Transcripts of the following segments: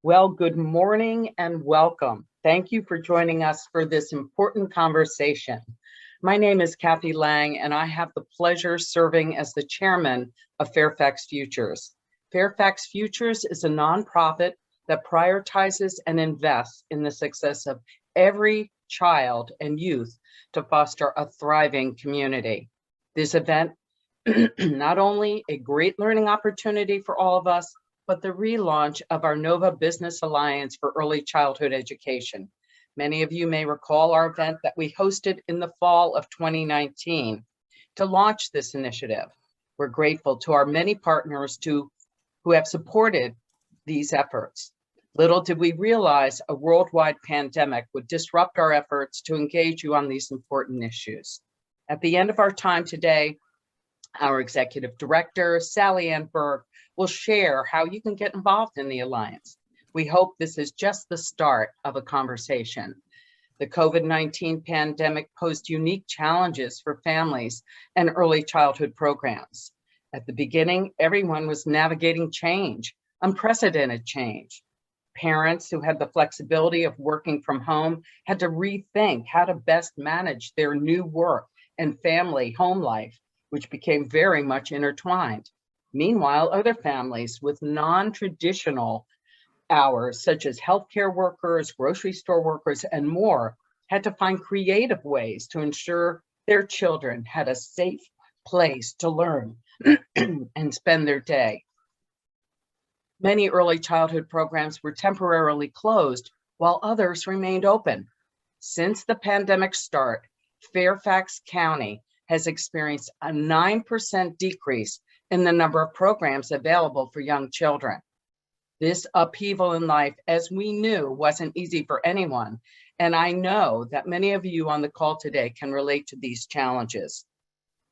Well, good morning and welcome. Thank you for joining us for this important conversation. My name is Kathy Lang, and I have the pleasure serving as the chairman of Fairfax Futures. Fairfax Futures is a nonprofit that prioritizes and invests in the success of every child and youth to foster a thriving community. This event, not only a great learning opportunity for all of us, but the relaunch of our Nova Business Alliance for Early Childhood Education. Many of you may recall our event that we hosted in the fall of 2019 to launch this initiative. We're grateful to our many partners who have supported these efforts. Little did we realize a worldwide pandemic would disrupt our efforts to engage you on these important issues. At the end of our time today, our executive director, Sally Ann Berg, will share how you can get involved in the Alliance. We hope this is just the start of a conversation. The COVID-19 pandemic posed unique challenges for families and early childhood programs. At the beginning, everyone was navigating change, unprecedented change. Parents who had the flexibility of working from home had to rethink how to best manage their new work and family home life, which became very much intertwined. Meanwhile, other families with non-traditional hours, such as healthcare workers, grocery store workers, and more, had to find creative ways to ensure their children had a safe place to learn and spend their day. Many early childhood programs were temporarily closed, while others remained open. Since the pandemic start, Fairfax County has experienced a 9% decrease in the number of programs available for young children. This upheaval in life, as we knew, wasn't easy for anyone, and I know that many of you on the call today can relate to these challenges.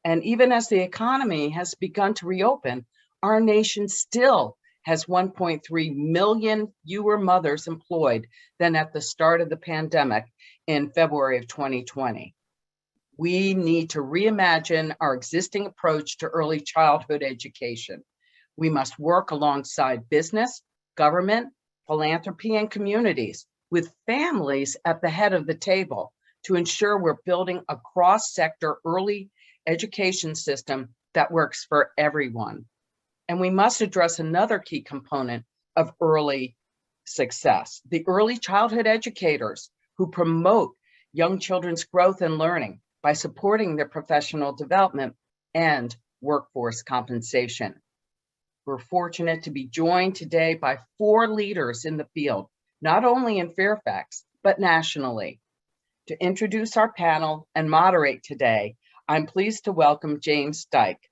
And even as the economy has begun to reopen, our nation still has 1.3 million fewer mothers employed than at the start of the pandemic in February of 2020. We need to reimagine our existing approach to early childhood education. We must work alongside business, government, philanthropy, and communities, with families at the head of the table, to ensure we're building a cross-sector early education system that works for everyone. And we must address another key component of early success: the early childhood educators who promote young children's growth and learning by supporting their professional development and workforce compensation. We're fortunate to be joined today by 4 leaders in the field, not only in Fairfax, but nationally. To introduce our panel and moderate today, I'm pleased to welcome James Dyke.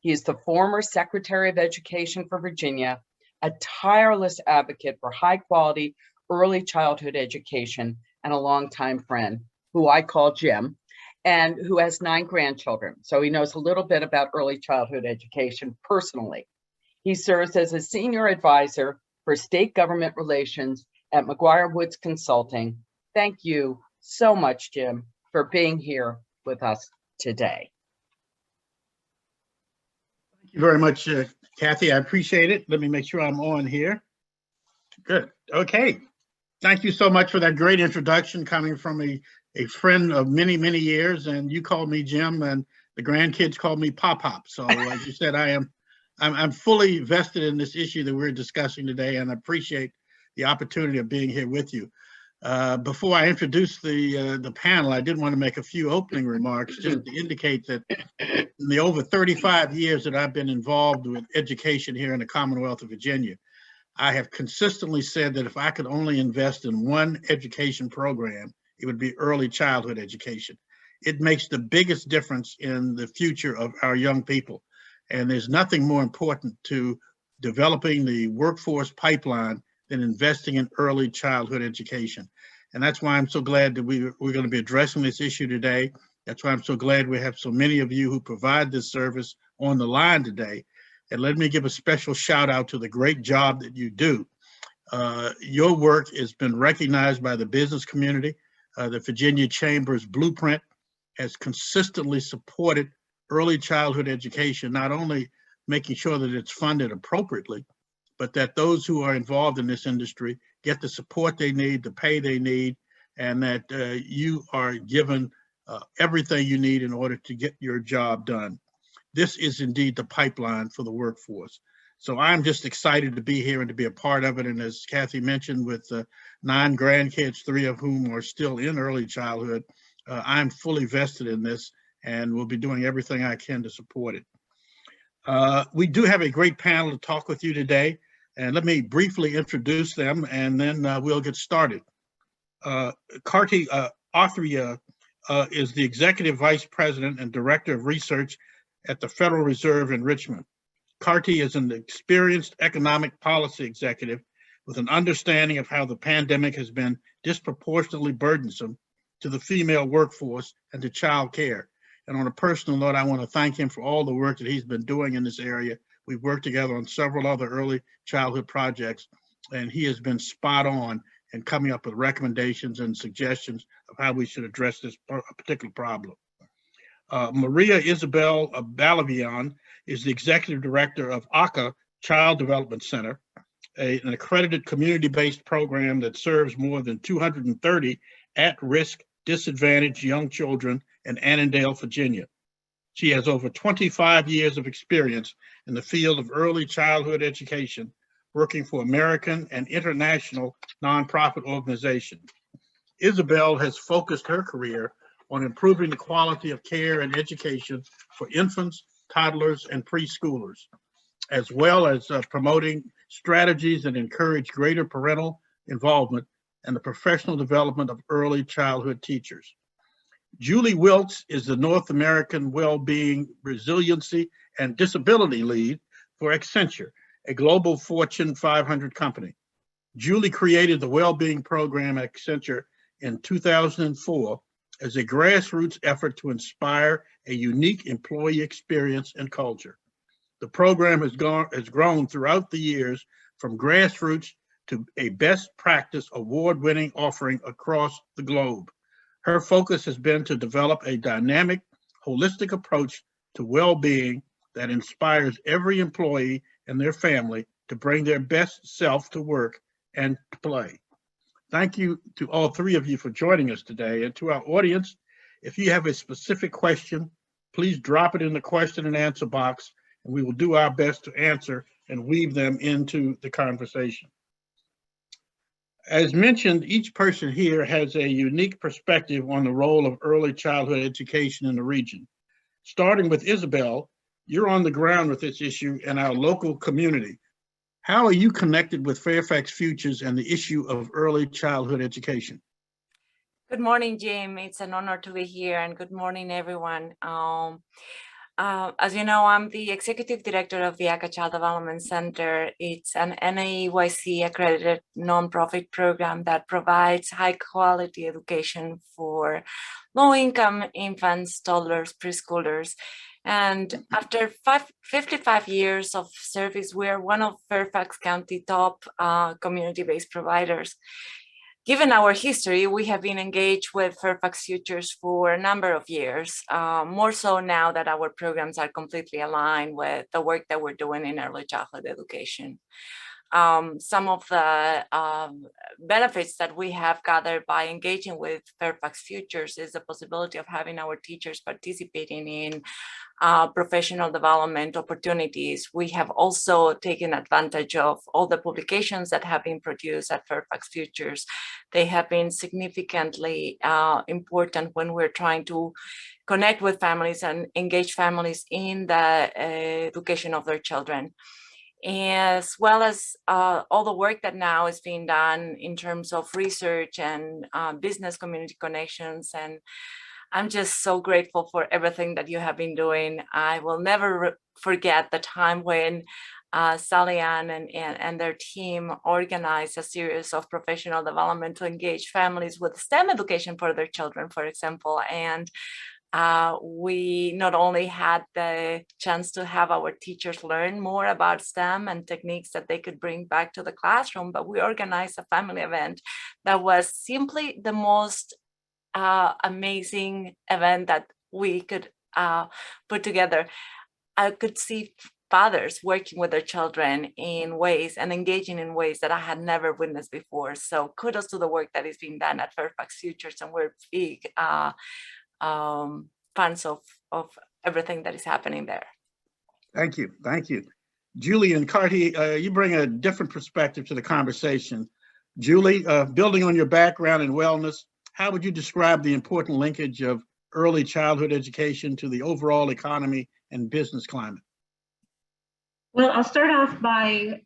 He is the former Secretary of Education for Virginia, a tireless advocate for high-quality early childhood education, and a longtime friend, who I call Jim, and who has 9 grandchildren. So he knows a little bit about early childhood education personally. He serves as a senior advisor for state government relations at McGuire Woods Consulting. Thank you so much, Jim, for being here with us today. Thank you very much, Kathy. I appreciate it. Let me make sure I'm on here. Good. Okay. Thank you so much for that great introduction, coming from a friend of many, many years. And you called me Jim, and the grandkids called me Pop-Pop. So as you said, I'm fully vested in this issue that we're discussing today, and I appreciate the opportunity of being here with you. Before I introduce the panel, I did want to make a few opening remarks just to indicate that in the over 35 years that I've been involved with education here in the Commonwealth of Virginia, I have consistently said that if I could only invest in one education program, it would be early childhood education. It makes the biggest difference in the future of our young people. And there's nothing more important to developing the workforce pipeline than investing in early childhood education. And that's why I'm so glad that we're going to be addressing this issue today. That's why I'm so glad we have so many of you who provide this service on the line today. And let me give a special shout out to the great job that you do. Your work has been recognized by the business community. The Virginia Chamber's blueprint has consistently supported early childhood education, not only making sure that it's funded appropriately, but that those who are involved in this industry get the support they need, the pay they need, and that you are given everything you need in order to get your job done. This is indeed the pipeline for the workforce. So I'm just excited to be here and to be a part of it. And as Kathy mentioned, with 9 grandkids, 3 of whom are still in early childhood, I'm fully vested in this and will be doing everything I can to support it. We do have a great panel to talk with you today. And let me briefly introduce them, and then we'll get started. Kartik Athreya is the Executive Vice President and Director of Research at the Federal Reserve in Richmond. Kartik is an experienced economic policy executive with an understanding of how the pandemic has been disproportionately burdensome to the female workforce and to child care. And on a personal note, I want to thank him for all the work that he's been doing in this area. We've worked together on several other early childhood projects, and he has been spot on in coming up with recommendations and suggestions of how we should address this particular problem. Maria Isabel Balavian is the Executive Director of ACA Child Development Center, an accredited community-based program that serves more than 230 at-risk, disadvantaged young children in Annandale, Virginia. She has over 25 years of experience in the field of early childhood education, working for American and international nonprofit organizations. Isabel has focused her career on improving the quality of care and education for infants, toddlers, and preschoolers, as well as promoting strategies that encourage greater parental involvement and the professional development of early childhood teachers. Julie Wilkes is the North American Wellbeing, Resiliency, and Disability Lead for Accenture, a global Fortune 500 company. Julie created the Wellbeing Program at Accenture in 2004 as a grassroots effort to inspire a unique employee experience and culture. The program has grown throughout the years from grassroots to a best practice award-winning offering across the globe. Her focus has been to develop a dynamic, holistic approach to well-being that inspires every employee and their family to bring their best self to work and to play. Thank you to all 3 of you for joining us today. And to our audience, if you have a specific question, please drop it in the question and answer box, and we will do our best to answer and weave them into the conversation. As mentioned, each person here has a unique perspective on the role of early childhood education in the region. Starting with Isabel, you're on the ground with this issue in our local community. How are you connected with Fairfax Futures and the issue of early childhood education? Good morning, Jim. It's an honor to be here, and good morning, everyone. As you know, I'm the Executive Director of the ACA Child Development Center. It's an NAEYC accredited nonprofit program that provides high-quality education for low-income infants, toddlers, preschoolers. And after 55 years of service, we are one of Fairfax County top community-based providers. Given our history, we have been engaged with Fairfax Futures for a number of years, more so now that our programs are completely aligned with the work that we're doing in early childhood education. Some of the benefits that we have gathered by engaging with Fairfax Futures is the possibility of having our teachers participating in professional development opportunities. We have also taken advantage of all the publications that have been produced at Fairfax Futures. They have been significantly important when we're trying to connect with families and engage families in the education of their children, as well as all the work that now is being done in terms of research and business community connections. And I'm just so grateful for everything that you have been doing. I will never forget the time when Sally Ann and their team organized a series of professional development to engage families with STEM education for their children, for example. And we not only had the chance to have our teachers learn more about STEM and techniques that they could bring back to the classroom, but we organized a family event that was simply the most amazing event that we could put together. I could see fathers working with their children in ways and engaging in ways that I had never witnessed before. So kudos to the work that is being done at Fairfax Futures, and we're big fans of everything that is happening there. Thank you. Thank you. Julie and Kartik, you bring a different perspective to the conversation. Julie, building on your background in wellness, how would you describe the important linkage of early childhood education to the overall economy and business climate? Well, I'll start off by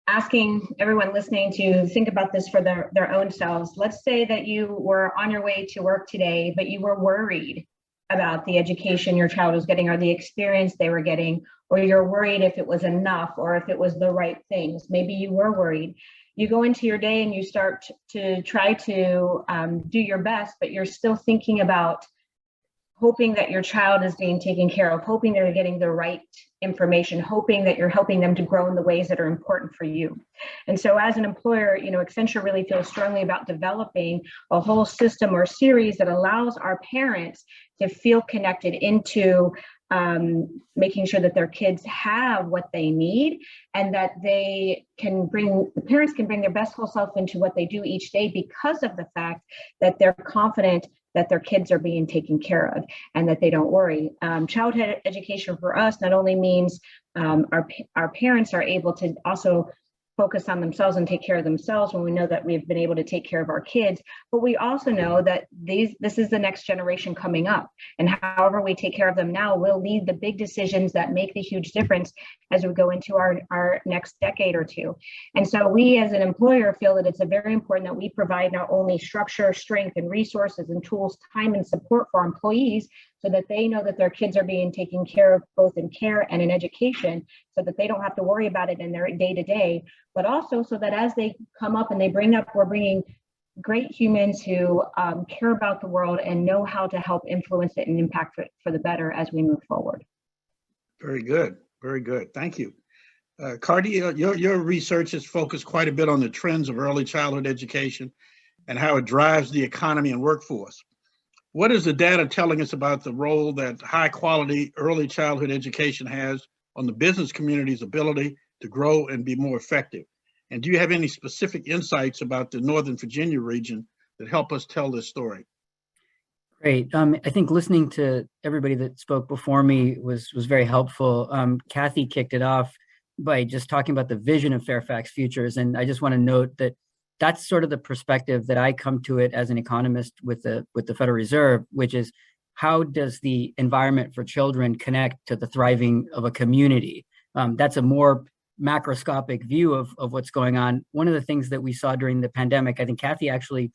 asking everyone listening to think about this for their own selves. Let's say that you were on your way to work today, but you were worried about the education your child was getting or the experience they were getting, or you're worried if it was enough or if it was the right things. Maybe you were worried. You go into your day and you start to try to do your best, but you're still thinking about hoping that your child is being taken care of, hoping they're getting the right information, hoping that you're helping them to grow in the ways that are important for you. And so as an employer, Accenture really feels strongly about developing a whole system or series that allows our parents to feel connected into making sure that their kids have what they need, and that the parents can bring their best whole self into what they do each day because of the fact that they're confident that their kids are being taken care of and that they don't worry. Childhood education for us not only means our parents are able to also focus on themselves and take care of themselves when we know that we've been able to take care of our kids, but we also know that this is the next generation coming up, and however we take care of them now will lead the big decisions that make the huge difference as we go into our next decade or two. And so we as an employer feel that it's very important that we provide not only structure, strength, and resources and tools, time, and support for our employees so that they know that their kids are being taken care of both in care and in education, so that they don't have to worry about it in their day-to-day, but also so that as they come up and we're bringing great humans who care about the world and know how to help influence it and impact it for the better as we move forward. Very good. Very good. Thank you. Kartik, your research has focused quite a bit on the trends of early childhood education and how it drives the economy and workforce. What is the data telling us about the role that high quality early childhood education has on the business community's ability to grow and be more effective? And do you have any specific insights about the Northern Virginia region that help us tell this story? Great. I think listening to everybody that spoke before me was very helpful. Kathy kicked it off by just talking about the vision of Fairfax Futures. And I just want to note that that's sort of the perspective that I come to it as an economist with the Federal Reserve, which is how does the environment for children connect to the thriving of a community? That's a more macroscopic view of what's going on. One of the things that we saw during the pandemic, I think Kathy actually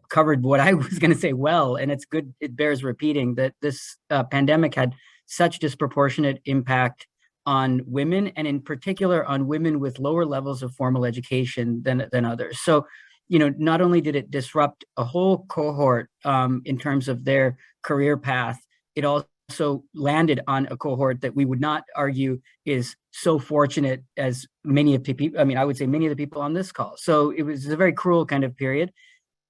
covered what I was going to say well, and it's good, it bears repeating that this pandemic had such disproportionate impact on women, and in particular on women with lower levels of formal education than others. So, not only did it disrupt a whole cohort in terms of their career path, it also landed on a cohort that we would not argue is so fortunate as many of the people, I would say many of the people on this call. So it was a very cruel kind of period.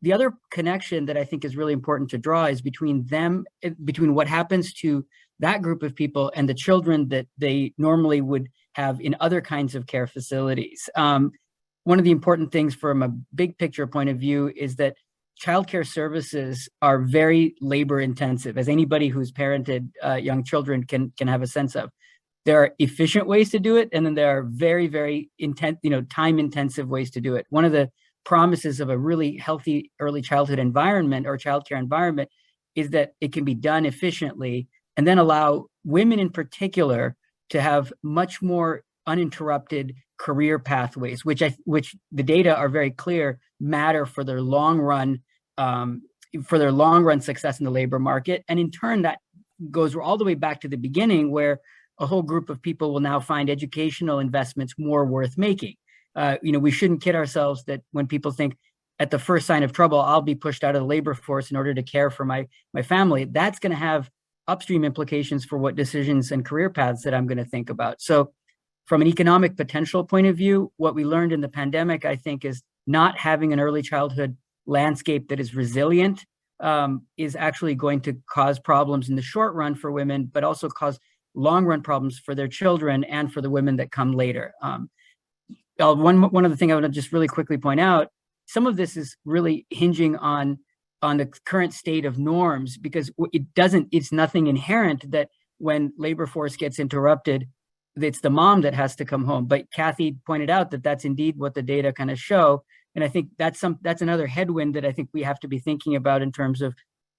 The other connection that I think is really important to draw is between what happens to that group of people and the children that they normally would have in other kinds of care facilities. One of the important things from a big picture point of view is that childcare services are very labor intensive, as anybody who's parented young children can have a sense of. There are efficient ways to do it, and then there are very, very time intensive ways to do it. One of the promises of a really healthy early childhood environment or childcare environment is that it can be done efficiently and then allow women in particular to have much more uninterrupted career pathways, which the data are very clear matter for their long run success in the labor market. And in turn, that goes all the way back to the beginning, where a whole group of people will now find educational investments more worth making. We shouldn't kid ourselves that when people think at the first sign of trouble, I'll be pushed out of the labor force in order to care for my family. That's going to have upstream implications for what decisions and career paths that I'm going to think about. So from an economic potential point of view, what we learned in the pandemic, I think, is not having an early childhood landscape that is resilient is actually going to cause problems in the short run for women, but also cause long run problems for their children and for the women that come later. One other thing I want to just really quickly point out, some of this is really hinging on the current state of norms, because it's nothing inherent that when labor force gets interrupted, it's the mom that has to come home. But Kathy pointed out that that's indeed what the data kind of show. And I think that's another headwind that I think we have to be thinking about in terms of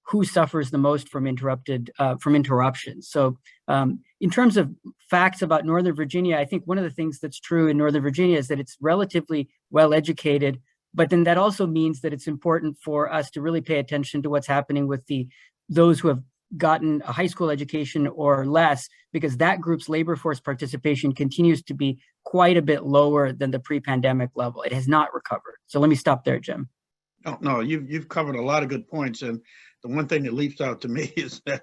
who suffers the most from interruptions. So in terms of facts about Northern Virginia, I think one of the things that's true in Northern Virginia is that it's relatively well educated, but then that also means that it's important for us to really pay attention to what's happening with those who have gotten a high school education or less, because that group's labor force participation continues to be quite a bit lower than the pre-pandemic level. It has not recovered. So let me stop there, Jim. No, you've covered a lot of good points. And the one thing that leaps out to me is that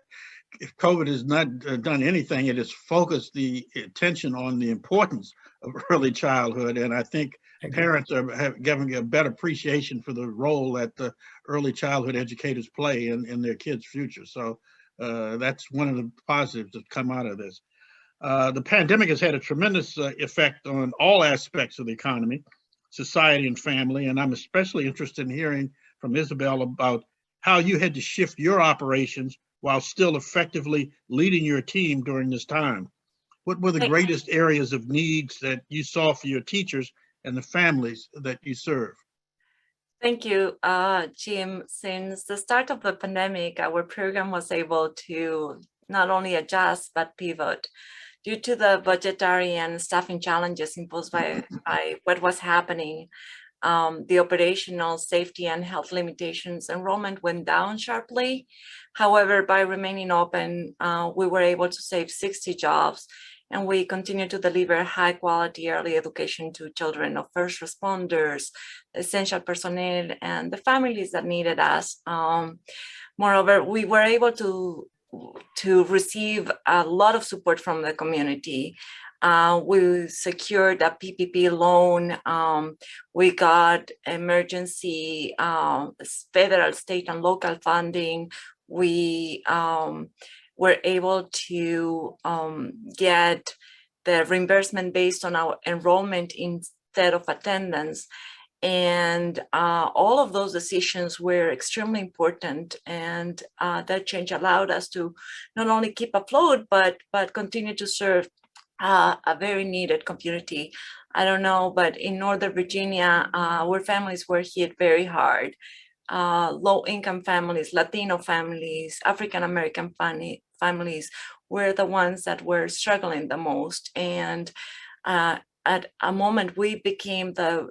if COVID has not done anything, it has focused the attention on the importance of early childhood. And I think parents are giving a better appreciation for the role that the early childhood educators play in their kids' future. So that's one of the positives that come out of this. The pandemic has had a tremendous effect on all aspects of the economy, society, and family. And I'm especially interested in hearing from Isabel about how you had to shift your operations while still effectively leading your team during this time. What were the greatest areas of needs that you saw for your teachers and the families that you serve? Thank you, Jim. Since the start of the pandemic, our program was able to not only adjust, but pivot. Due to the budgetary and staffing challenges imposed by what was happening, the operational safety and health limitations, enrollment went down sharply. However, by remaining open, we were able to save 60 jobs, and we continue to deliver high quality early education to children of first responders, essential personnel, and the families that needed us. Moreover, we were able to receive a lot of support from the community. We secured a PPP loan. We got emergency federal, state, and local funding. We were able to get the reimbursement based on our enrollment instead of attendance. And all of those decisions were extremely important, and that change allowed us to not only keep afloat, but continue to serve a very needed community. I don't know, but in Northern Virginia, our families were hit very hard. Low-income families, Latino families, African-American families were the ones that were struggling the most. And at a moment, we became the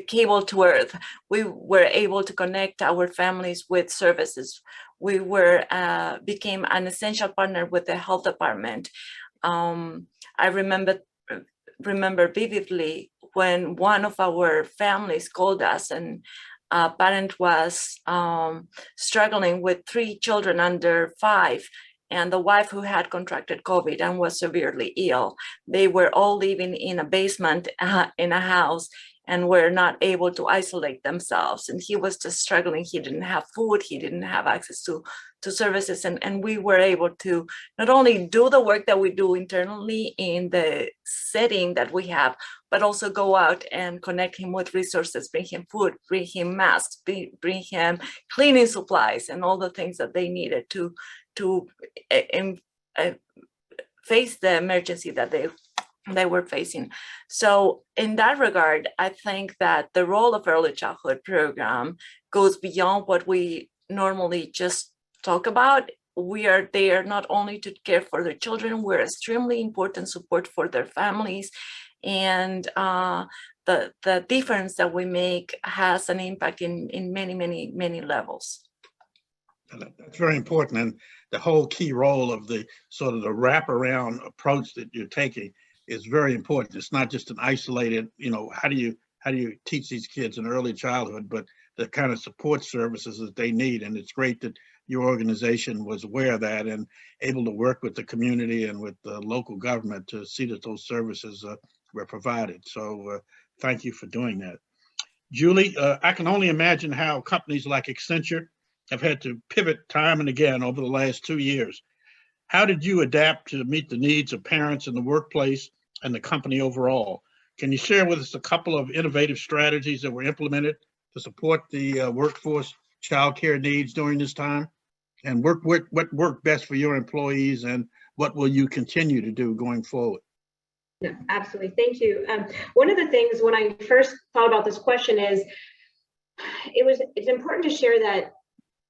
cable to earth. We were able to connect our families with services. We became an essential partner with the health department. I remember vividly when one of our families called us, and a parent was struggling with 3 children under 5, and the wife who had contracted COVID and was severely ill. They were all living in a basement in a house and were not able to isolate themselves. And he was just struggling. He didn't have food. He didn't have access to services. And we were able to not only do the work that we do internally in the setting that we have, but also go out and connect him with resources, bring him food, bring him masks, bring him cleaning supplies, and all the things that they needed to face the emergency that they were facing. So in that regard, I think that the role of early childhood program goes beyond what we normally just talk about. We are there not only to care for their children, we're extremely important support for their families. And the difference that we make has an impact in many levels. That's very important. And the whole key role of the sort of the wraparound approach that you're taking is very important. It's not just an isolated, how do you teach these kids in early childhood, but the kind of support services that they need. And it's great that your organization was aware of that and able to work with the community and with the local government to see that those services were provided. So thank you for doing that. Julie, I can only imagine how companies like Accenture have had to pivot time and again over the last 2 years. how did you adapt to meet the needs of parents in the workplace and the company overall? Can you share with us a couple of innovative strategies that were implemented to support the workforce childcare needs during this time? And what worked best for your employees, and what will you continue to do going forward? Yeah, absolutely. Thank you. One of the things when I first thought about this question is it's important to share that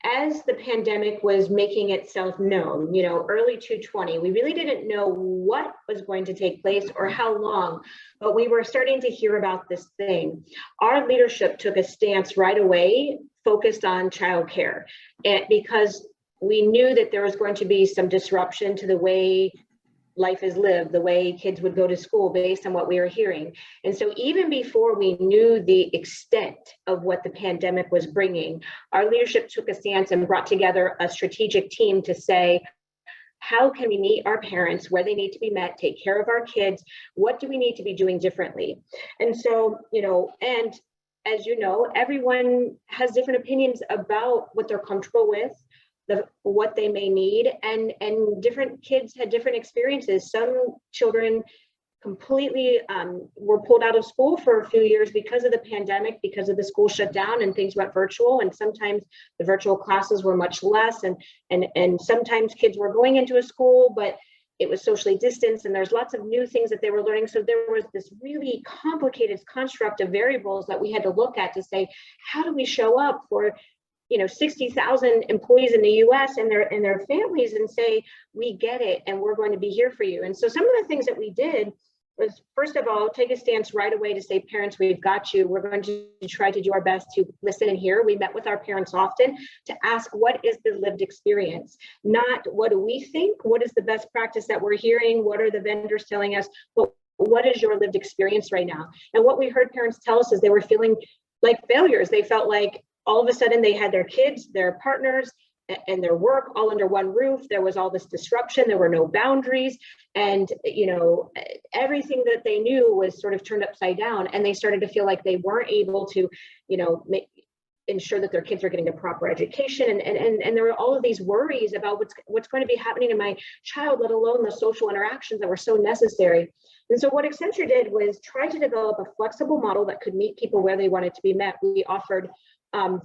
as the pandemic was making itself known, early 2020, we really didn't know what was going to take place or how long, but we were starting to hear about this thing. Our leadership took a stance right away, focused on childcare, and because we knew that there was going to be some disruption to the way life is lived, the way kids would go to school based on what we were hearing. And so even before we knew the extent of what the pandemic was bringing, our leadership took a stance and brought together a strategic team to say, how can we meet our parents where they need to be met, take care of our kids? What do we need to be doing differently? And so, and as you know, everyone has different opinions about what they're comfortable with, what they may need, and different kids had different experiences. Some children completely were pulled out of school for a few years because of the pandemic, because of the school shut down and things went virtual, and sometimes the virtual classes were much less, and sometimes kids were going into a school but it was socially distanced, and there's lots of new things that they were learning. So there was this really complicated construct of variables that we had to look at to say, how do we show up for 60,000 employees in the US and their families and say, we get it and we're going to be here for you. And so some of the things that we did was, first of all, take a stance right away to say, parents, we've got you. We're going to try to do our best to listen and hear. We met with our parents often to ask, what is the lived experience? Not what do we think? What is the best practice that we're hearing? What are the vendors telling us? But what is your lived experience right now? And what we heard parents tell us is they were feeling like failures. They felt like all of a sudden they had their kids, their partners, and their work all under one roof. There was all this disruption. There were no boundaries. And, everything that they knew was sort of turned upside down. And they started to feel like they weren't able to, ensure that their kids are getting a proper education. And there were all of these worries about what's going to be happening to my child, let alone the social interactions that were so necessary. And so what Accenture did was try to develop a flexible model that could meet people where they wanted to be met. We offered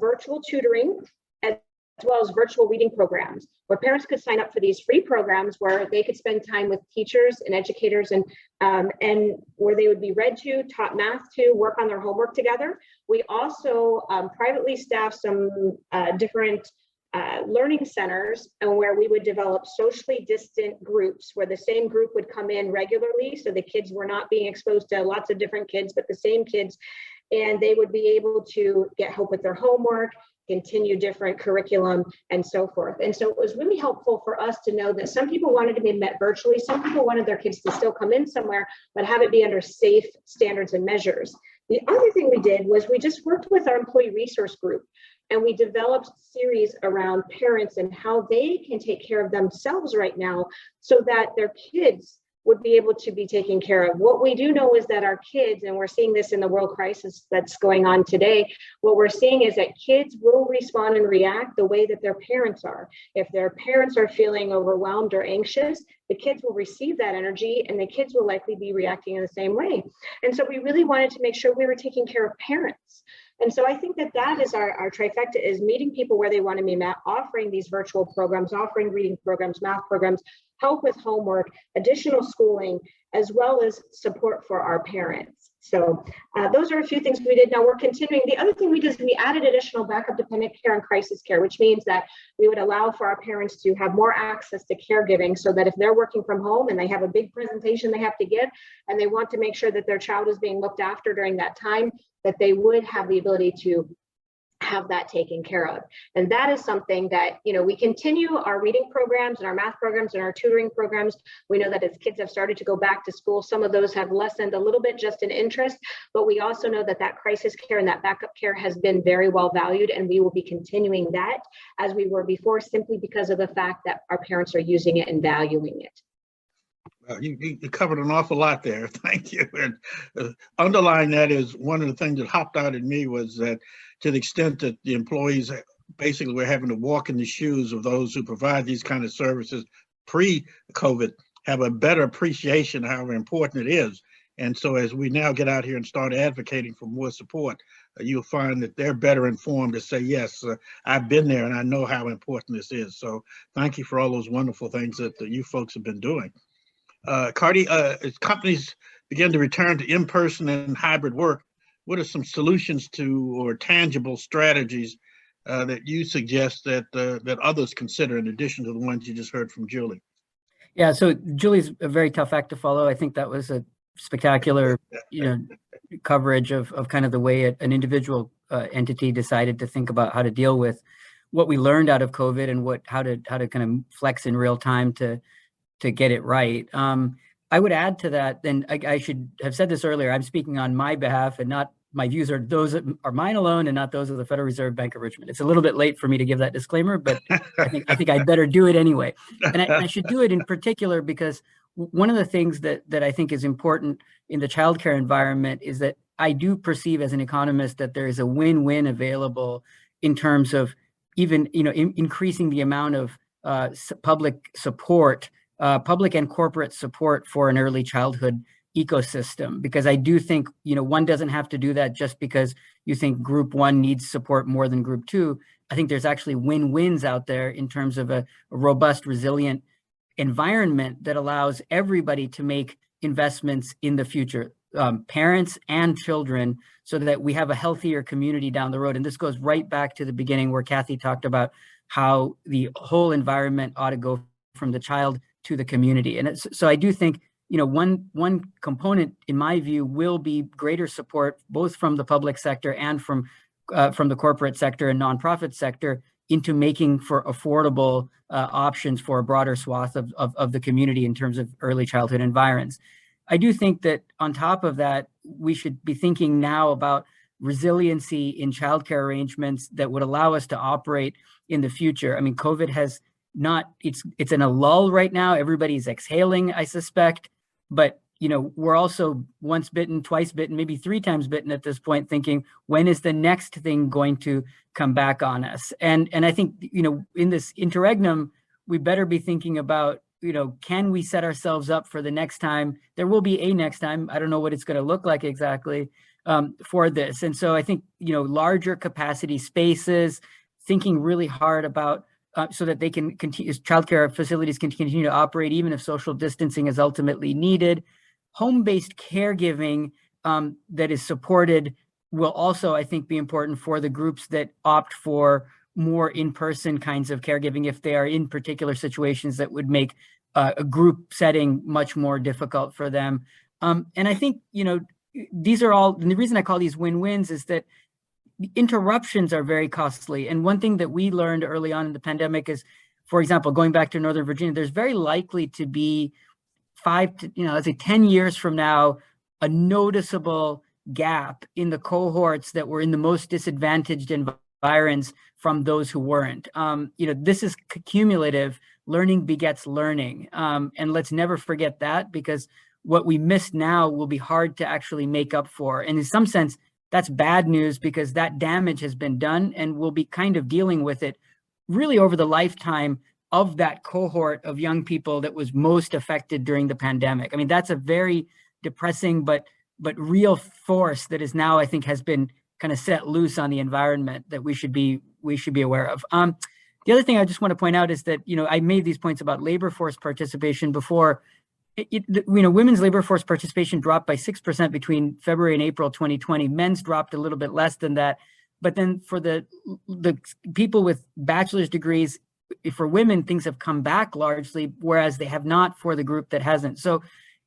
virtual tutoring as well as virtual reading programs, where parents could sign up for these free programs where they could spend time with teachers and educators and where they would be read to, taught math to, work on their homework together. We also privately staffed some different learning centers, and where we would develop socially distant groups where the same group would come in regularly. So the kids were not being exposed to lots of different kids, but the same kids, and they would be able to get help with their homework, continue different curriculum, and so forth. And so it was really helpful for us to know that some people wanted to be met virtually, some people wanted their kids to still come in somewhere, but have it be under safe standards and measures. The other thing we did was we just worked with our employee resource group, and we developed series around parents and how they can take care of themselves right now so that their kids would be able to be taken care of. What we do know is that our kids, and we're seeing this in the world crisis that's going on today, what we're seeing is that kids will respond and react the way that their parents are. If their parents are feeling overwhelmed or anxious, the kids will receive that energy and the kids will likely be reacting in the same way. And so we really wanted to make sure we were taking care of parents. And so I think that is our trifecta, is meeting people where they want to be met, offering these virtual programs, offering reading programs, math programs, help with homework, additional schooling, as well as support for our parents. So those are a few things we did. Now we're continuing. The other thing we did is we added additional backup dependent care and crisis care, which means that we would allow for our parents to have more access to caregiving, so that if they're working from home and they have a big presentation they have to give, and they want to make sure that their child is being looked after during that time, that they would have the ability to have that taken care of. And that is something that, we continue our reading programs and our math programs and our tutoring programs. We know that as kids have started to go back to school, some of those have lessened a little bit just in interest, but we also know that crisis care and that backup care has been very well valued, and we will be continuing that as we were before, simply because of the fact that our parents are using it and valuing it. You covered an awful lot there. Thank you. And underlying that is one of the things that hopped out at me was that to the extent that the employees basically were having to walk in the shoes of those who provide these kind of services pre-COVID have a better appreciation of how important it is. And so as we now get out here and start advocating for more support, you'll find that they're better informed to say, yes, I've been there and I know how important this is. So thank you for all those wonderful things that you folks have been doing. Cardi, as companies begin to return to in-person and hybrid work, what are some solutions to or tangible strategies that you suggest that that others consider in addition to the ones you just heard from Julie? Yeah, so Julie's a very tough act to follow. I think that was a spectacular, coverage of kind of the way an individual entity decided to think about how to deal with what we learned out of COVID and how to kind of flex in real time to get it right. I would add to that, and I should have said this earlier, I'm speaking on my behalf and not my views are those are mine alone and not those of the Federal Reserve Bank of Richmond. It's a little bit late for me to give that disclaimer, but I think I'd better do it anyway. And I should do it in particular because one of the things that I think is important in the childcare environment is that I do perceive as an economist that there is a win-win available in terms of even increasing the amount of public support, public and corporate support for an early childhood ecosystem, because I do think one doesn't have to do that just because you think group one needs support more than group two. I think there's actually win-wins out there in terms of a robust, resilient environment that allows everybody to make investments in the future, parents and children, so that we have a healthier community down the road. And this goes right back to the beginning where Kathy talked about how the whole environment ought to go from the child to the community. And so I do think one component, in my view, will be greater support both from the public sector and from the corporate sector and nonprofit sector into making for affordable options for a broader swath of the community in terms of early childhood environs. I do think that on top of that, we should be thinking now about resiliency in childcare arrangements that would allow us to operate in the future. I mean, COVID has not, it's in a lull right now. Everybody's exhaling, I suspect. But, we're also once bitten, twice bitten, maybe 3 times bitten at this point, thinking, when is the next thing going to come back on us? And I think, in this interregnum, we better be thinking about, can we set ourselves up for the next time? There will be a next time. I don't know what it's going to look like exactly for this. And so I think, larger capacity spaces, thinking really hard about so that they can continue, childcare facilities can continue to operate even if social distancing is ultimately needed. Home-based caregiving that is supported will also, I think, be important for the groups that opt for more in-person kinds of caregiving if they are in particular situations that would make a group setting much more difficult for them. And I think, these are all, and the reason I call these win-wins is that interruptions are very costly. And one thing that we learned early on in the pandemic is, for example, going back to Northern Virginia, there's very likely to be 5 to, let's say 10 years from now, a noticeable gap in the cohorts that were in the most disadvantaged environs from those who weren't. This is cumulative. Learning begets learning. And let's never forget that, because what we missed now will be hard to actually make up for. And in some sense, that's bad news because that damage has been done and we'll be kind of dealing with it really over the lifetime of that cohort of young people that was most affected during the pandemic. I mean, that's a very depressing but real force that is now, I think, has been kind of set loose on the environment that we should be aware of. The other thing I just want to point out is that, I made these points about labor force participation before. Women's labor force participation dropped by 6% between February and April 2020. Men's dropped a little bit less than that. But then for the people with bachelor's degrees, for women, things have come back largely, whereas they have not for the group that hasn't. So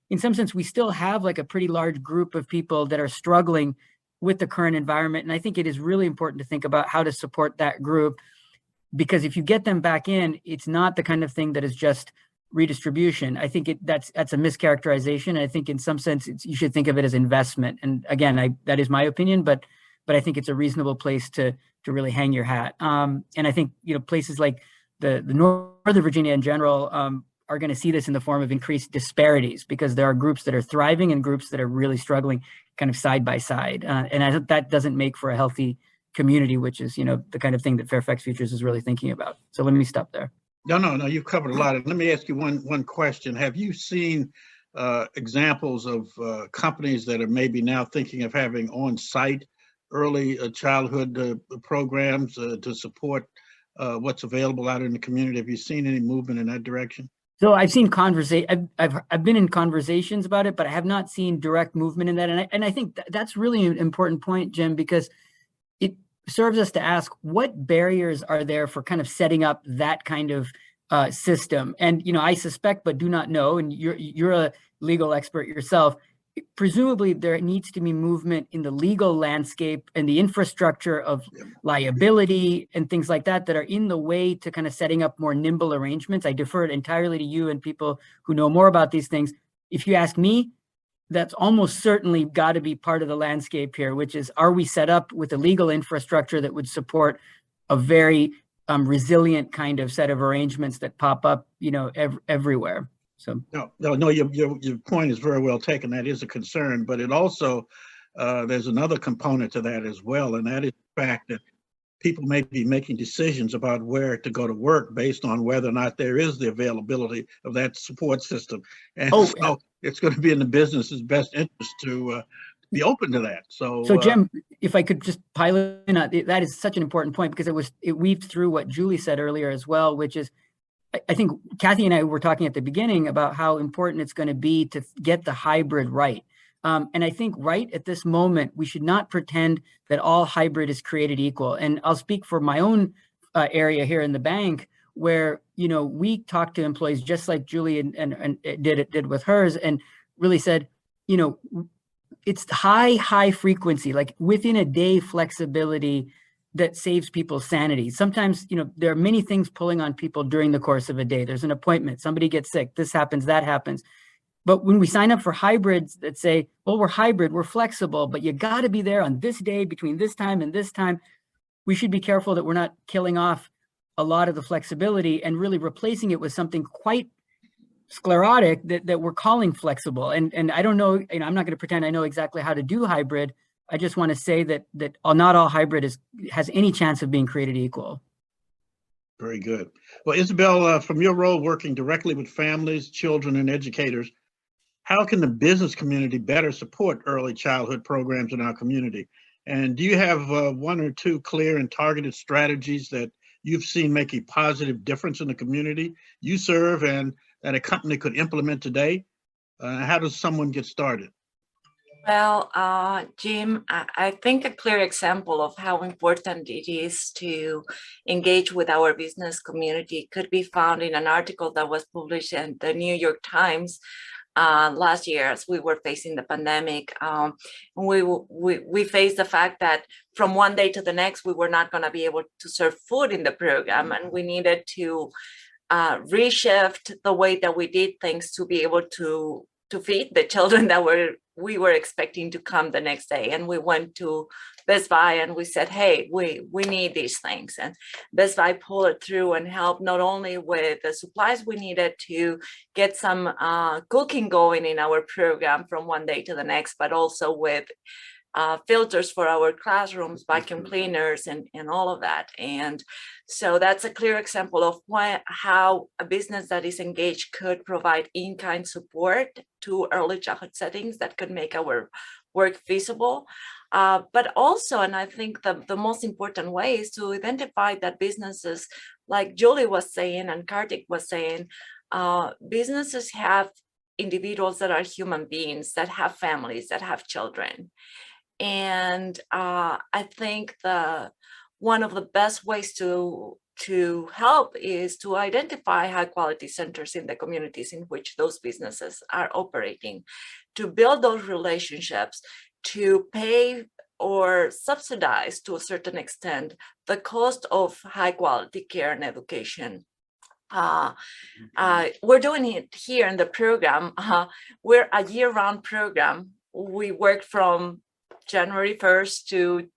in some sense, we still have like a pretty large group of people that are struggling with the current environment. And I think it is really important to think about how to support that group, because if you get them back in, it's not the kind of thing that is just redistribution. I think that's a mischaracterization. I think in some sense, you should think of it as investment. And again, that is my opinion, but I think it's a reasonable place to really hang your hat. And I think, places like the Northern Virginia in general are going to see this in the form of increased disparities, because there are groups that are thriving and groups that are really struggling kind of side by side. And I think that doesn't make for a healthy community, which is, the kind of thing that Fairfax Futures is really thinking about. So let me stop there. No, you've covered a lot. Let me ask you one question. Have you seen examples of companies that are maybe now thinking of having on-site early childhood programs to support what's available out in the community? Have you seen any movement in that direction? So I've seen I've been in conversations about it, but I have not seen direct movement in that. And I think that's really an important point, Jim, because it serves us to ask what barriers are there for kind of setting up that kind of system. And I suspect, but do not know, and you're a legal expert yourself. Presumably, there needs to be movement in the legal landscape and the infrastructure of liability and things like that that are in the way to kind of setting up more nimble arrangements. I defer it entirely to you and people who know more about these things. If you ask me, that's almost certainly got to be part of the landscape here, which is, are we set up with a legal infrastructure that would support a very resilient kind of set of arrangements that pop up, everywhere? So no, your point is very well taken. That is a concern, but it also there's another component to that as well, and that is the fact that people may be making decisions about where to go to work based on whether or not there is the availability of that support system. And it's going to be in the business's best interest to be open to that. So Jim, if I could just pile in, that is such an important point, because it weaved through what Julie said earlier as well, which is, I think Kathy and I were talking at the beginning about how important it's going to be to get the hybrid right. And I think right at this moment, we should not pretend that all hybrid is created equal. And I'll speak for my own area here in the bank, where, we talk to employees just like Julie and did with hers, and really said, it's high frequency, like within a day flexibility that saves people's sanity. Sometimes, there are many things pulling on people during the course of a day. There's an appointment, somebody gets sick, this happens, that happens. But when we sign up for hybrids that say, well, we're hybrid, we're flexible, but you got to be there on this day between this time and this time, we should be careful that we're not killing off a lot of the flexibility and really replacing it with something quite sclerotic that we're calling flexible. And I don't know, I'm not going to pretend I know exactly how to do hybrid. I just want to say that not all hybrid has any chance of being created equal. Very good. Well, Isabel, from your role working directly with families, children, and educators, how can the business community better support early childhood programs in our community? And do you have one or two clear and targeted strategies that you've seen make a positive difference in the community you serve and that a company could implement today? How does someone get started? Well, Jim, I think a clear example of how important it is to engage with our business community could be found in an article that was published in the New York Times last year, as we were facing the pandemic. We faced the fact that from one day to the next, we were not going to be able to serve food in the program, and we needed to reshift the way that we did things to be able to feed the children that we were expecting to come the next day. And we went to Best Buy and we said, hey, we need these things. And Best Buy pulled it through and helped not only with the supplies we needed to get some cooking going in our program from one day to the next, but also with filters for our classrooms, vacuum cleaners, and all of that. And so that's a clear example of how a business that is engaged could provide in-kind support to early childhood settings that could make our work feasible. But also, and I think the most important way is to identify that businesses, like Julie was saying and Kartik was saying, businesses have individuals that are human beings, that have families, that have children. And I think one of the best ways to help is to identify high quality centers in the communities in which those businesses are operating, to build those relationships, to pay or subsidize to a certain extent the cost of high quality care and education. We're doing it here in the program. We're a year-round program. We work from January 1st to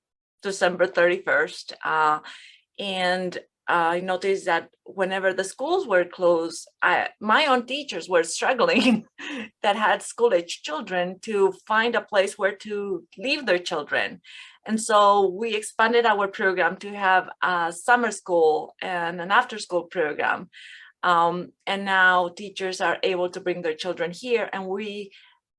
December 31st. And I noticed that whenever the schools were closed, my own teachers were struggling that had school-age children to find a place where to leave their children. And so we expanded our program to have a summer school and an after-school program. And now teachers are able to bring their children here. And we,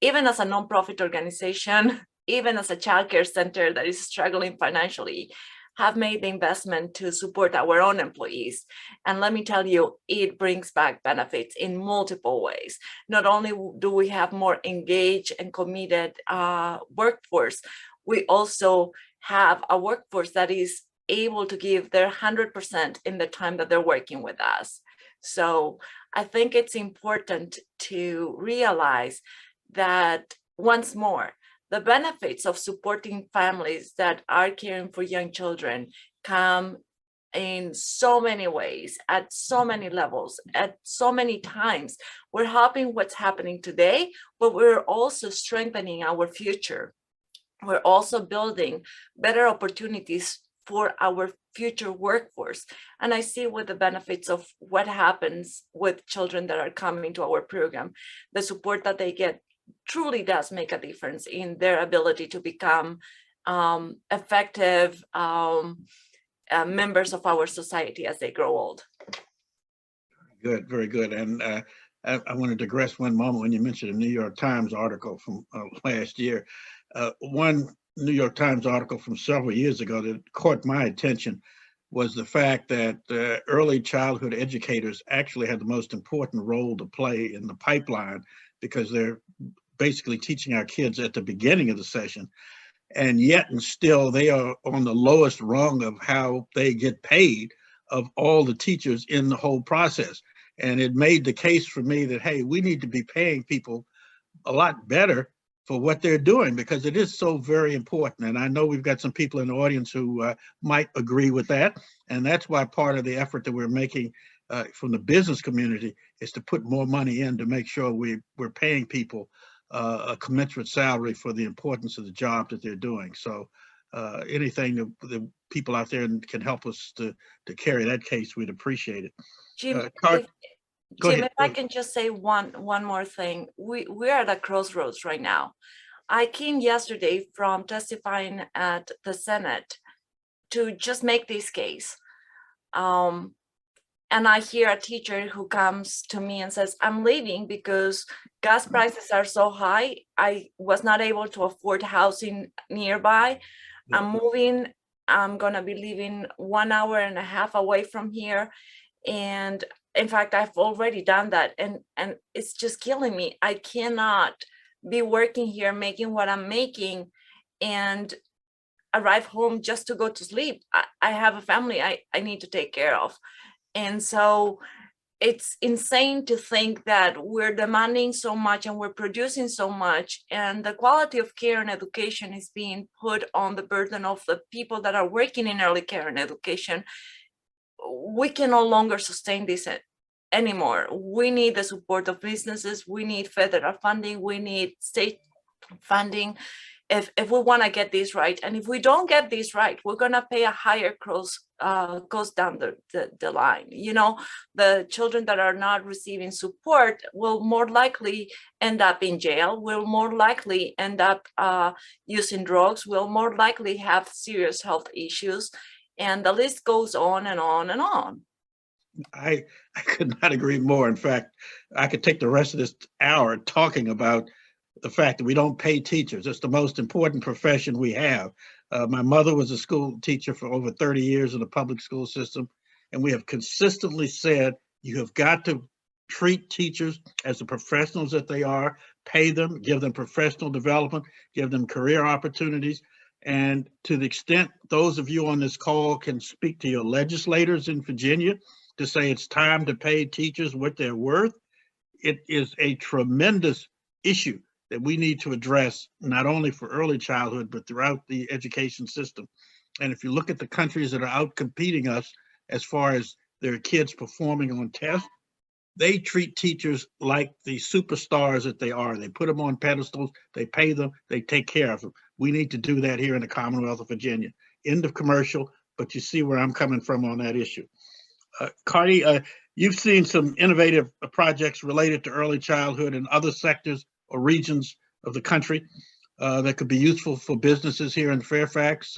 even as a nonprofit organization, even as a childcare center that is struggling financially, have made the investment to support our own employees. And let me tell you, it brings back benefits in multiple ways. Not only do we have more engaged and committed workforce, we also have a workforce that is able to give their 100% in the time that they're working with us. So I think it's important to realize that, once more, the benefits of supporting families that are caring for young children come in so many ways, at so many levels, at so many times. We're helping what's happening today, but we're also strengthening our future. We're also building better opportunities for our future workforce. And I see with the benefits of what happens with children that are coming to our program, the support that they get truly does make a difference in their ability to become effective members of our society as they grow old. Good, very good. And I want to digress one moment when you mentioned a New York Times article from last year. One New York Times article from several years ago that caught my attention was the fact that early childhood educators actually had the most important role to play in the pipeline, because they're basically teaching our kids at the beginning of the session. And yet and still they are on the lowest rung of how they get paid of all the teachers in the whole process. And it made the case for me that, hey, we need to be paying people a lot better for what they're doing, because it is so very important. And I know we've got some people in the audience who might agree with that. And that's why part of the effort that we're making from the business community is to put more money in to make sure we're paying people a commensurate salary for the importance of the job that they're doing. So anything that the people out there can help us to carry that case, we'd appreciate it. Jim, Jim, if I can just say one more thing. We're at a crossroads right now. I came yesterday from testifying at the Senate to just make this case. And I hear a teacher who comes to me and says, I'm leaving because gas prices are so high. I was not able to afford housing nearby. Yeah. I'm moving. I'm going to be leaving 1.5 hours away from here. And in fact, I've already done that. And it's just killing me. I cannot be working here, making what I'm making, and arrive home just to go to sleep. I have a family I need to take care of. And so it's insane to think that we're demanding so much and we're producing so much, and the quality of care and education is being put on the burden of the people that are working in early care and education. We can no longer sustain this anymore. We need the support of businesses. We need federal funding. We need state funding. If we want to get this right, and if we don't get this right, we're going to pay a higher cost down the line. You know, the children that are not receiving support will more likely end up in jail, will more likely end up using drugs, will more likely have serious health issues, and the list goes on and on and on. I could not agree more. In fact, I could take the rest of this hour talking about the fact that we don't pay teachers. It's the most important profession we have. My mother was a school teacher for over 30 years in the public school system, and we have consistently said you have got to treat teachers as the professionals that they are, pay them, give them professional development, give them career opportunities. And to the extent those of you on this call can speak to your legislators in Virginia to say it's time to pay teachers what they're worth, it is a tremendous issue that we need to address, not only for early childhood, but throughout the education system. And if you look at the countries that are out competing us as far as their kids performing on tests, they treat teachers like the superstars that they are. They put them on pedestals, they pay them, they take care of them. We need to do that here in the Commonwealth of Virginia. End of commercial. but you see where I'm coming from on that issue. Cardi, you've seen some innovative projects related to early childhood in other sectors or regions of the country that could be useful for businesses here in Fairfax,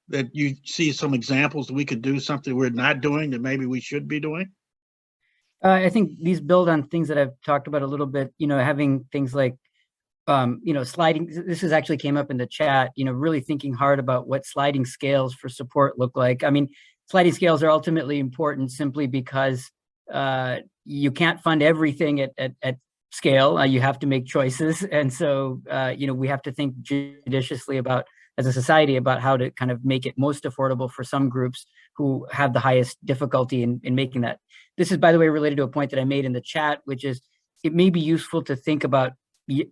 that you see some examples that we could do something we're not doing that maybe we should be doing? I think these build on things that I've talked about a little bit, having things like, sliding, this is actually came up in the chat, really thinking hard about what sliding scales for support look like. I mean, sliding scales are ultimately important simply because you can't fund everything at scale. You have to make choices. And so, we have to think judiciously about, as a society, about how to kind of make it most affordable for some groups who have the highest difficulty in making that. This is, by the way, related to a point that I made in the chat, which is it may be useful to think about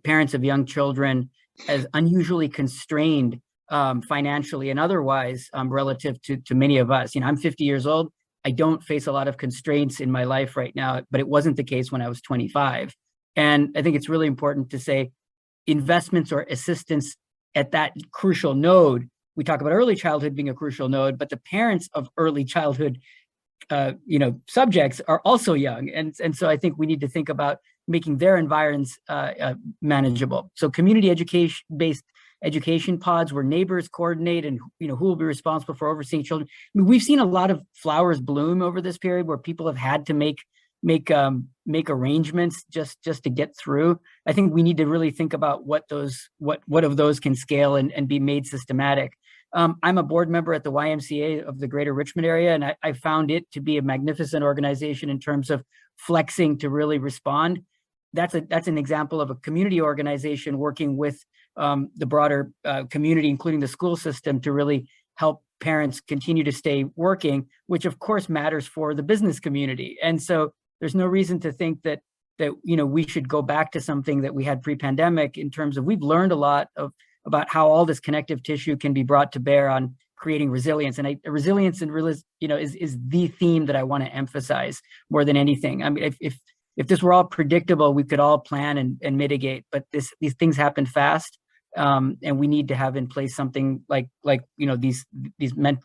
parents of young children as unusually constrained financially and otherwise relative to many of us. I'm 50 years old. I don't face a lot of constraints in my life right now, but it wasn't the case when I was 25. And I think it's really important to say investments or assistance at that crucial node. We talk about early childhood being a crucial node, but the parents of early childhood subjects are also young. And so I think we need to think about making their environs manageable. So community education-based education pods where neighbors coordinate and who will be responsible for overseeing children. I mean, we've seen a lot of flowers bloom over this period where people have had to make arrangements just to get through. I think we need to really think about what of those can scale and be made systematic. I'm a board member at the YMCA of the Greater Richmond area, and I found it to be a magnificent organization in terms of flexing to really respond. That's an example of a community organization working with the broader community, including the school system, to really help parents continue to stay working, which of course matters for the business community. And so there's no reason to think that we should go back to something that we had pre-pandemic in terms of we've learned a lot about how all this connective tissue can be brought to bear on creating resilience. And resilience and is the theme that I want to emphasize more than anything. I mean, if this were all predictable, we could all plan and mitigate, but these things happen fast. And we need to have in place something like these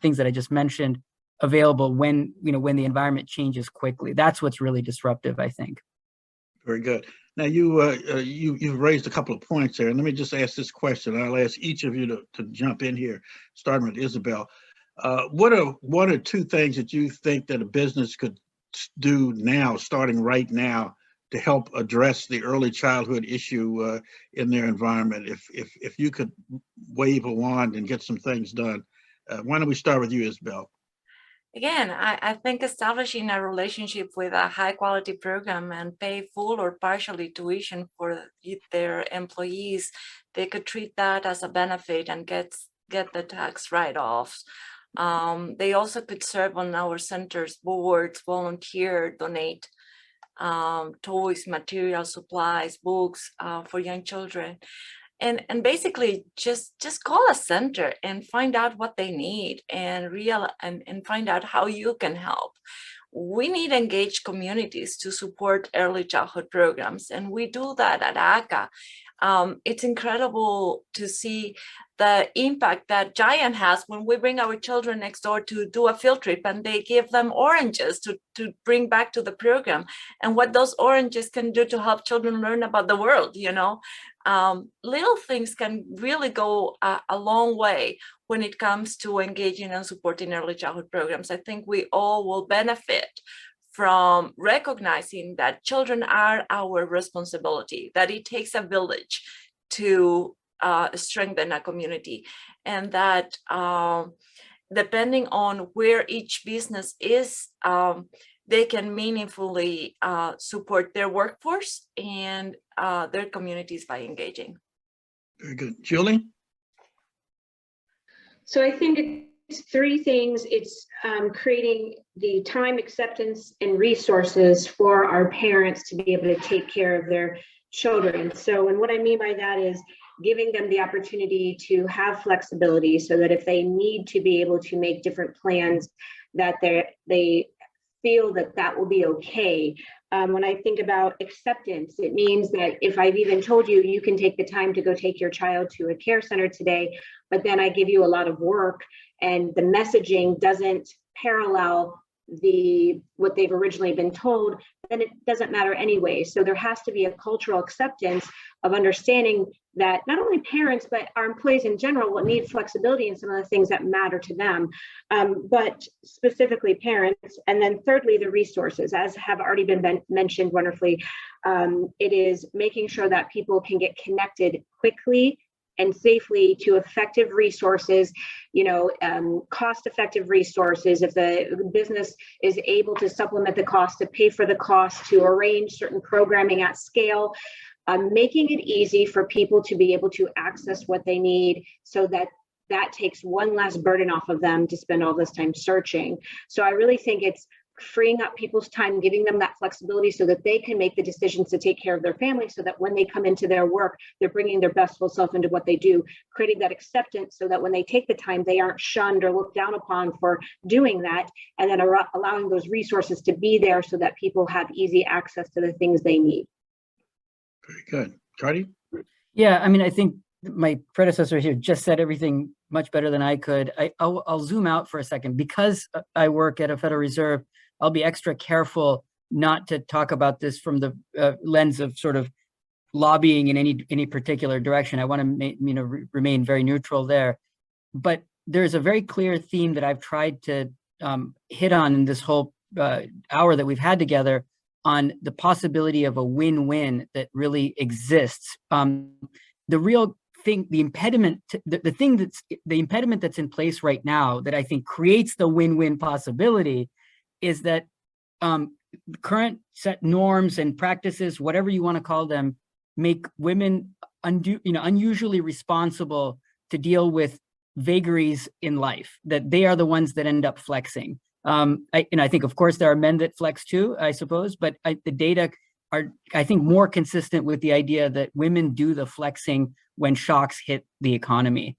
things that I just mentioned available when the environment changes quickly. That's what's really disruptive, I think. Very good. Now you've raised a couple of points there, and let me just ask this question. I'll ask each of you to jump in here, starting with Isabel. What are one or two things that you think that a business could do now, starting right now, to help address the early childhood issue in their environment? If you could wave a wand and get some things done, why don't we start with you, Isabel? Again, I think establishing a relationship with a high quality program and pay full or partially tuition for their employees, they could treat that as a benefit and get the tax write-offs. They also could serve on our center's boards, volunteer, donate toys, materials, supplies, books for young children. And basically just call a center and find out what they need and find out how you can help. We need engaged communities to support early childhood programs, and we do that at ACA. It's incredible to see the impact that Giant has when we bring our children next door to do a field trip and they give them oranges to bring back to the program, and what those oranges can do to help children learn about the world. Little things can really go a long way when it comes to engaging and supporting early childhood programs. I think we all will benefit from recognizing that children are our responsibility, that it takes a village to strengthen a community, and that depending on where each business is, they can meaningfully support their workforce and their communities by engaging. Very good. Julie? So I think it's three things. It's creating the time, acceptance, and resources for our parents to be able to take care of their children. So, and what I mean by that is giving them the opportunity to have flexibility so that if they need to be able to make different plans, that they feel that that will be okay. When I think about acceptance, it means that if I've even told you, you can take the time to go take your child to a care center today, but then I give you a lot of work and the messaging doesn't parallel what they've originally been told, then it doesn't matter anyway. So there has to be a cultural acceptance of understanding that not only parents, but our employees in general will need flexibility in some of the things that matter to them, but specifically parents. And then thirdly, the resources, as have already been mentioned wonderfully. It is making sure that people can get connected quickly and safely to effective resources, cost-effective resources. If the business is able to supplement the cost, to pay for the cost, to arrange certain programming at scale, making it easy for people to be able to access what they need, so that takes one less burden off of them to spend all this time searching. So I really think it's freeing up people's time, giving them that flexibility so that they can make the decisions to take care of their family, so that when they come into their work, they're bringing their best full self into what they do, creating that acceptance so that when they take the time, they aren't shunned or looked down upon for doing that, and then allowing those resources to be there so that people have easy access to the things they need. Very good. Cardi? Yeah, I mean, I think my predecessor here just said everything much better than I could. I'll zoom out for a second. Because I work at a Federal Reserve, I'll be extra careful not to talk about this from the lens of sort of lobbying in any particular direction. I want to remain very neutral there. But there's a very clear theme that I've tried to hit on in this whole hour that we've had together, on the possibility of a win-win that really exists. The real thing, the impediment, the impediment that's in place right now that I think creates the win-win possibility is that current set norms and practices, whatever you want to call them, make women unusually responsible to deal with vagaries in life, that they are the ones that end up flexing. I think, of course, there are men that flex too, I suppose, but the data are, I think, more consistent with the idea that women do the flexing when shocks hit the economy.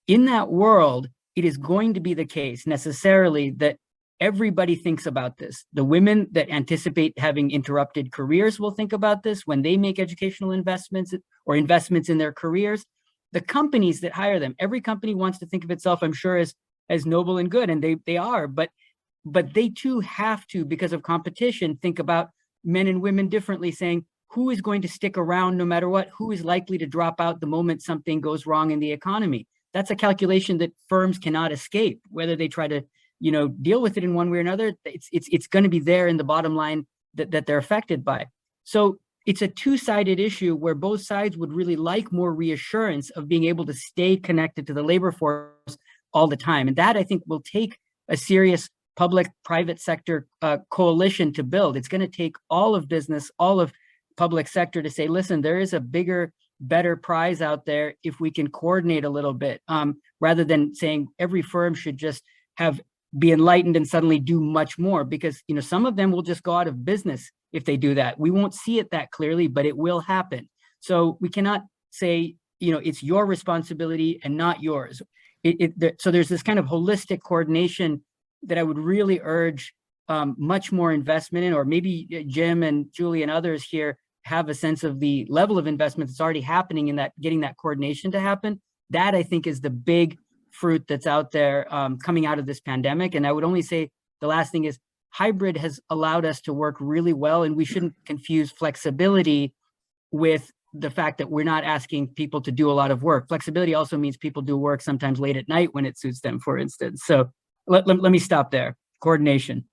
In that world, it is going to be the case necessarily that everybody thinks about this. The women that anticipate having interrupted careers will think about this when they make educational investments or investments in their careers. The companies that hire them, every company wants to think of itself, I'm sure, as noble and good, and they are, but they too have to, because of competition, think about men and women differently, saying, who is going to stick around no matter what? Who is likely to drop out the moment something goes wrong in the economy? That's a calculation that firms cannot escape, whether they try to deal with it in one way or another. It's going to be there in the bottom line that they're affected by. So it's a two-sided issue where both sides would really like more reassurance of being able to stay connected to the labor force all the time. And that, I think, will take a serious public-private sector coalition to build. It's going to take all of business, all of public sector to say, listen, there is a bigger, better prize out there if we can coordinate a little bit, rather than saying every firm should just be enlightened and suddenly do much more, because some of them will just go out of business if they do that. We won't see it that clearly, but it will happen. So we cannot say, it's your responsibility and not yours. So there's this kind of holistic coordination that I would really urge much more investment in, or maybe Jim and Julie and others here have a sense of the level of investment that's already happening in that, getting that coordination to happen. That, I think, is the big fruit that's out there coming out of this pandemic. And I would only say the last thing is hybrid has allowed us to work really well, and we shouldn't confuse flexibility with the fact that we're not asking people to do a lot of work. Flexibility also means people do work sometimes late at night when it suits them, for instance. So let me stop there. Coordination.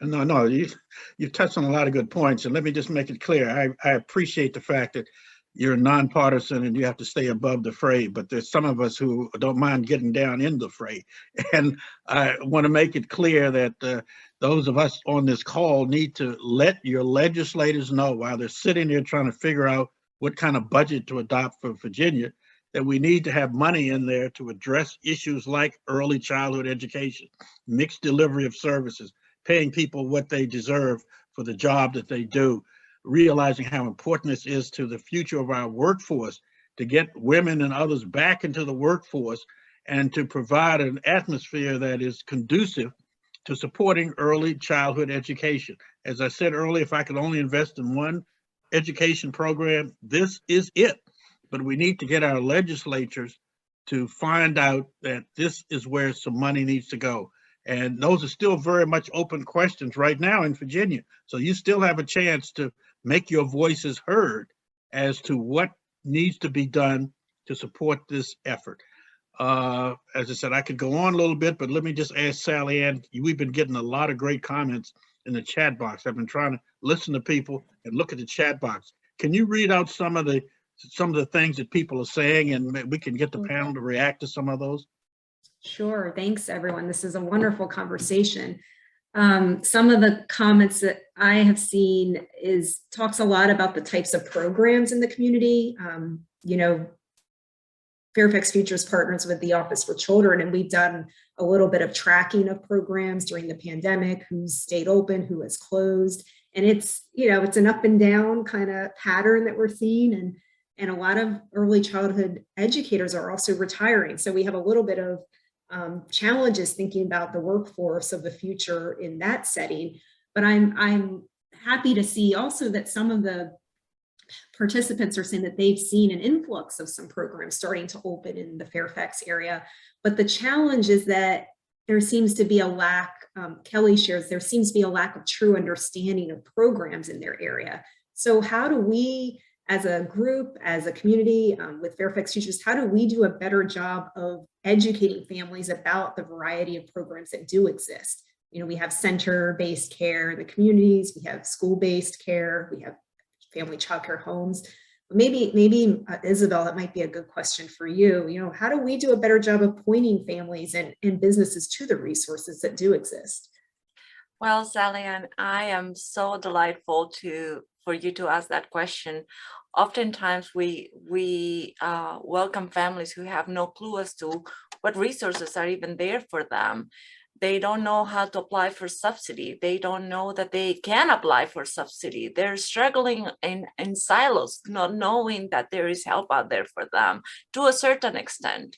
No, you've touched on a lot of good points, and let me just make it clear. I appreciate the fact that you're nonpartisan and you have to stay above the fray, but there's some of us who don't mind getting down in the fray. And I want to make it clear that those of us on this call need to let your legislators know, while they're sitting there trying to figure out what kind of budget to adopt for Virginia, that we need to have money in there to address issues like early childhood education, mixed delivery of services, paying people what they deserve for the job that they do, realizing how important this is to the future of our workforce, to get women and others back into the workforce and to provide an atmosphere that is conducive to supporting early childhood education. As I said earlier, if I could only invest in one education program, this is it. But we need to get our legislatures to find out that this is where some money needs to go. And those are still very much open questions right now in Virginia. So you still have a chance to make your voices heard as to what needs to be done to support this effort. As I said, I could go on a little bit, but let me just ask Sally Ann. We've been getting a lot of great comments in the chat box. I've been trying to listen to people and look at the chat box. Can you read out some of the things that people are saying, and we can get the panel to react to some of those? Sure. Thanks, everyone. This is a wonderful conversation. Some of the comments that I have seen talks a lot about the types of programs in the community. You know, Fairfax Futures partners with the Office for Children, and we've done a little bit of tracking of programs during the pandemic, who's stayed open, who has closed. And it's, you know, it's an up and down kind of pattern that we're seeing. And a lot of early childhood educators are also retiring. So we have a little bit of challenges thinking about the workforce of the future in that setting. But I'm happy to see also that some of the participants are saying that they've seen an influx of some programs starting to open in the Fairfax area. But the challenge is that there seems to be a lack, Kelly shares, there seems to be a lack of true understanding of programs in their area. So how do we, as a group, as a community with Fairfax Futures, how do we do a better job of educating families about the variety of programs that do exist? You know, we have center-based care in the communities, we have school-based care, we have family childcare homes. Maybe Isabel, that might be a good question for you. You know, how do we do a better job of pointing families and businesses to the resources that do exist? Well, Sally Ann, I am so delightful for you to ask that question. Oftentimes we welcome families who have no clue as to what resources are even there for them. They don't know how to apply for subsidy. They don't know that they can apply for subsidy. They're struggling in silos, not knowing that there is help out there for them to a certain extent.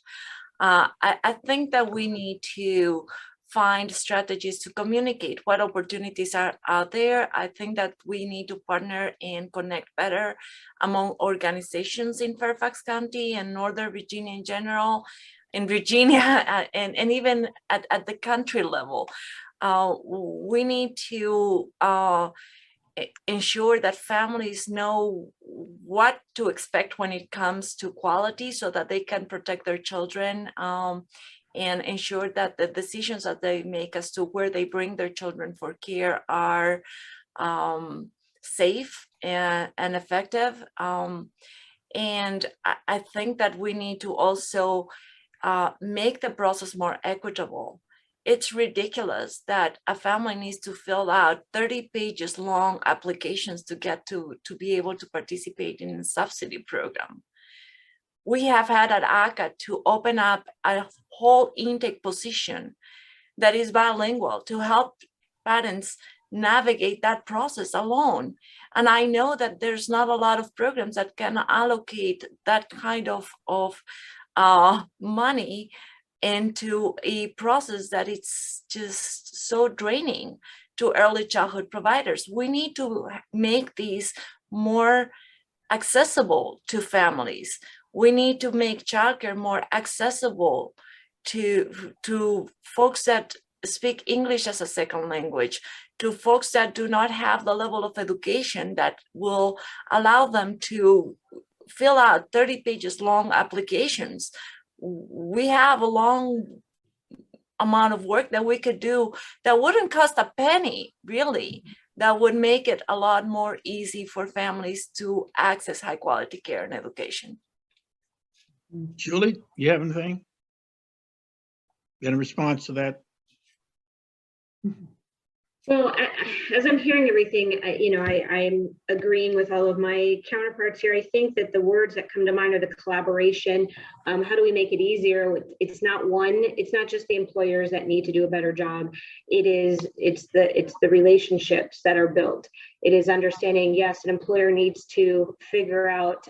I think that we need to find strategies to communicate what opportunities are out there. I think that we need to partner and connect better among organizations in Fairfax County and Northern Virginia in general, in Virginia and even at the country level. We need to ensure that families know what to expect when it comes to quality so that they can protect their children and ensure that the decisions that they make as to where they bring their children for care are safe and effective. And I think that we need to also make the process more equitable. It's ridiculous that a family needs to fill out 30 pages long applications to get to be able to participate in a subsidy program. We have had at ACA to open up a whole intake position that is bilingual to help parents navigate that process alone. And I know that there's not a lot of programs that can allocate that kind of money into a process that it's just so draining to early childhood providers. We need to make these more accessible to families. We need to make childcare more accessible to folks that speak English as a second language, to folks that do not have the level of education that will allow them to fill out 30 pages long applications. We have a long amount of work that we could do that wouldn't cost a penny, really, that would make it a lot more easy for families to access high quality care and education. Julie, you have anything in response to that? Well, as I'm hearing everything, I'm agreeing with all of my counterparts here. I think that the words that come to mind are the collaboration. How do we make it easier? It's not just the employers that need to do a better job. It's the relationships that are built. It is understanding, yes, an employer needs to figure out,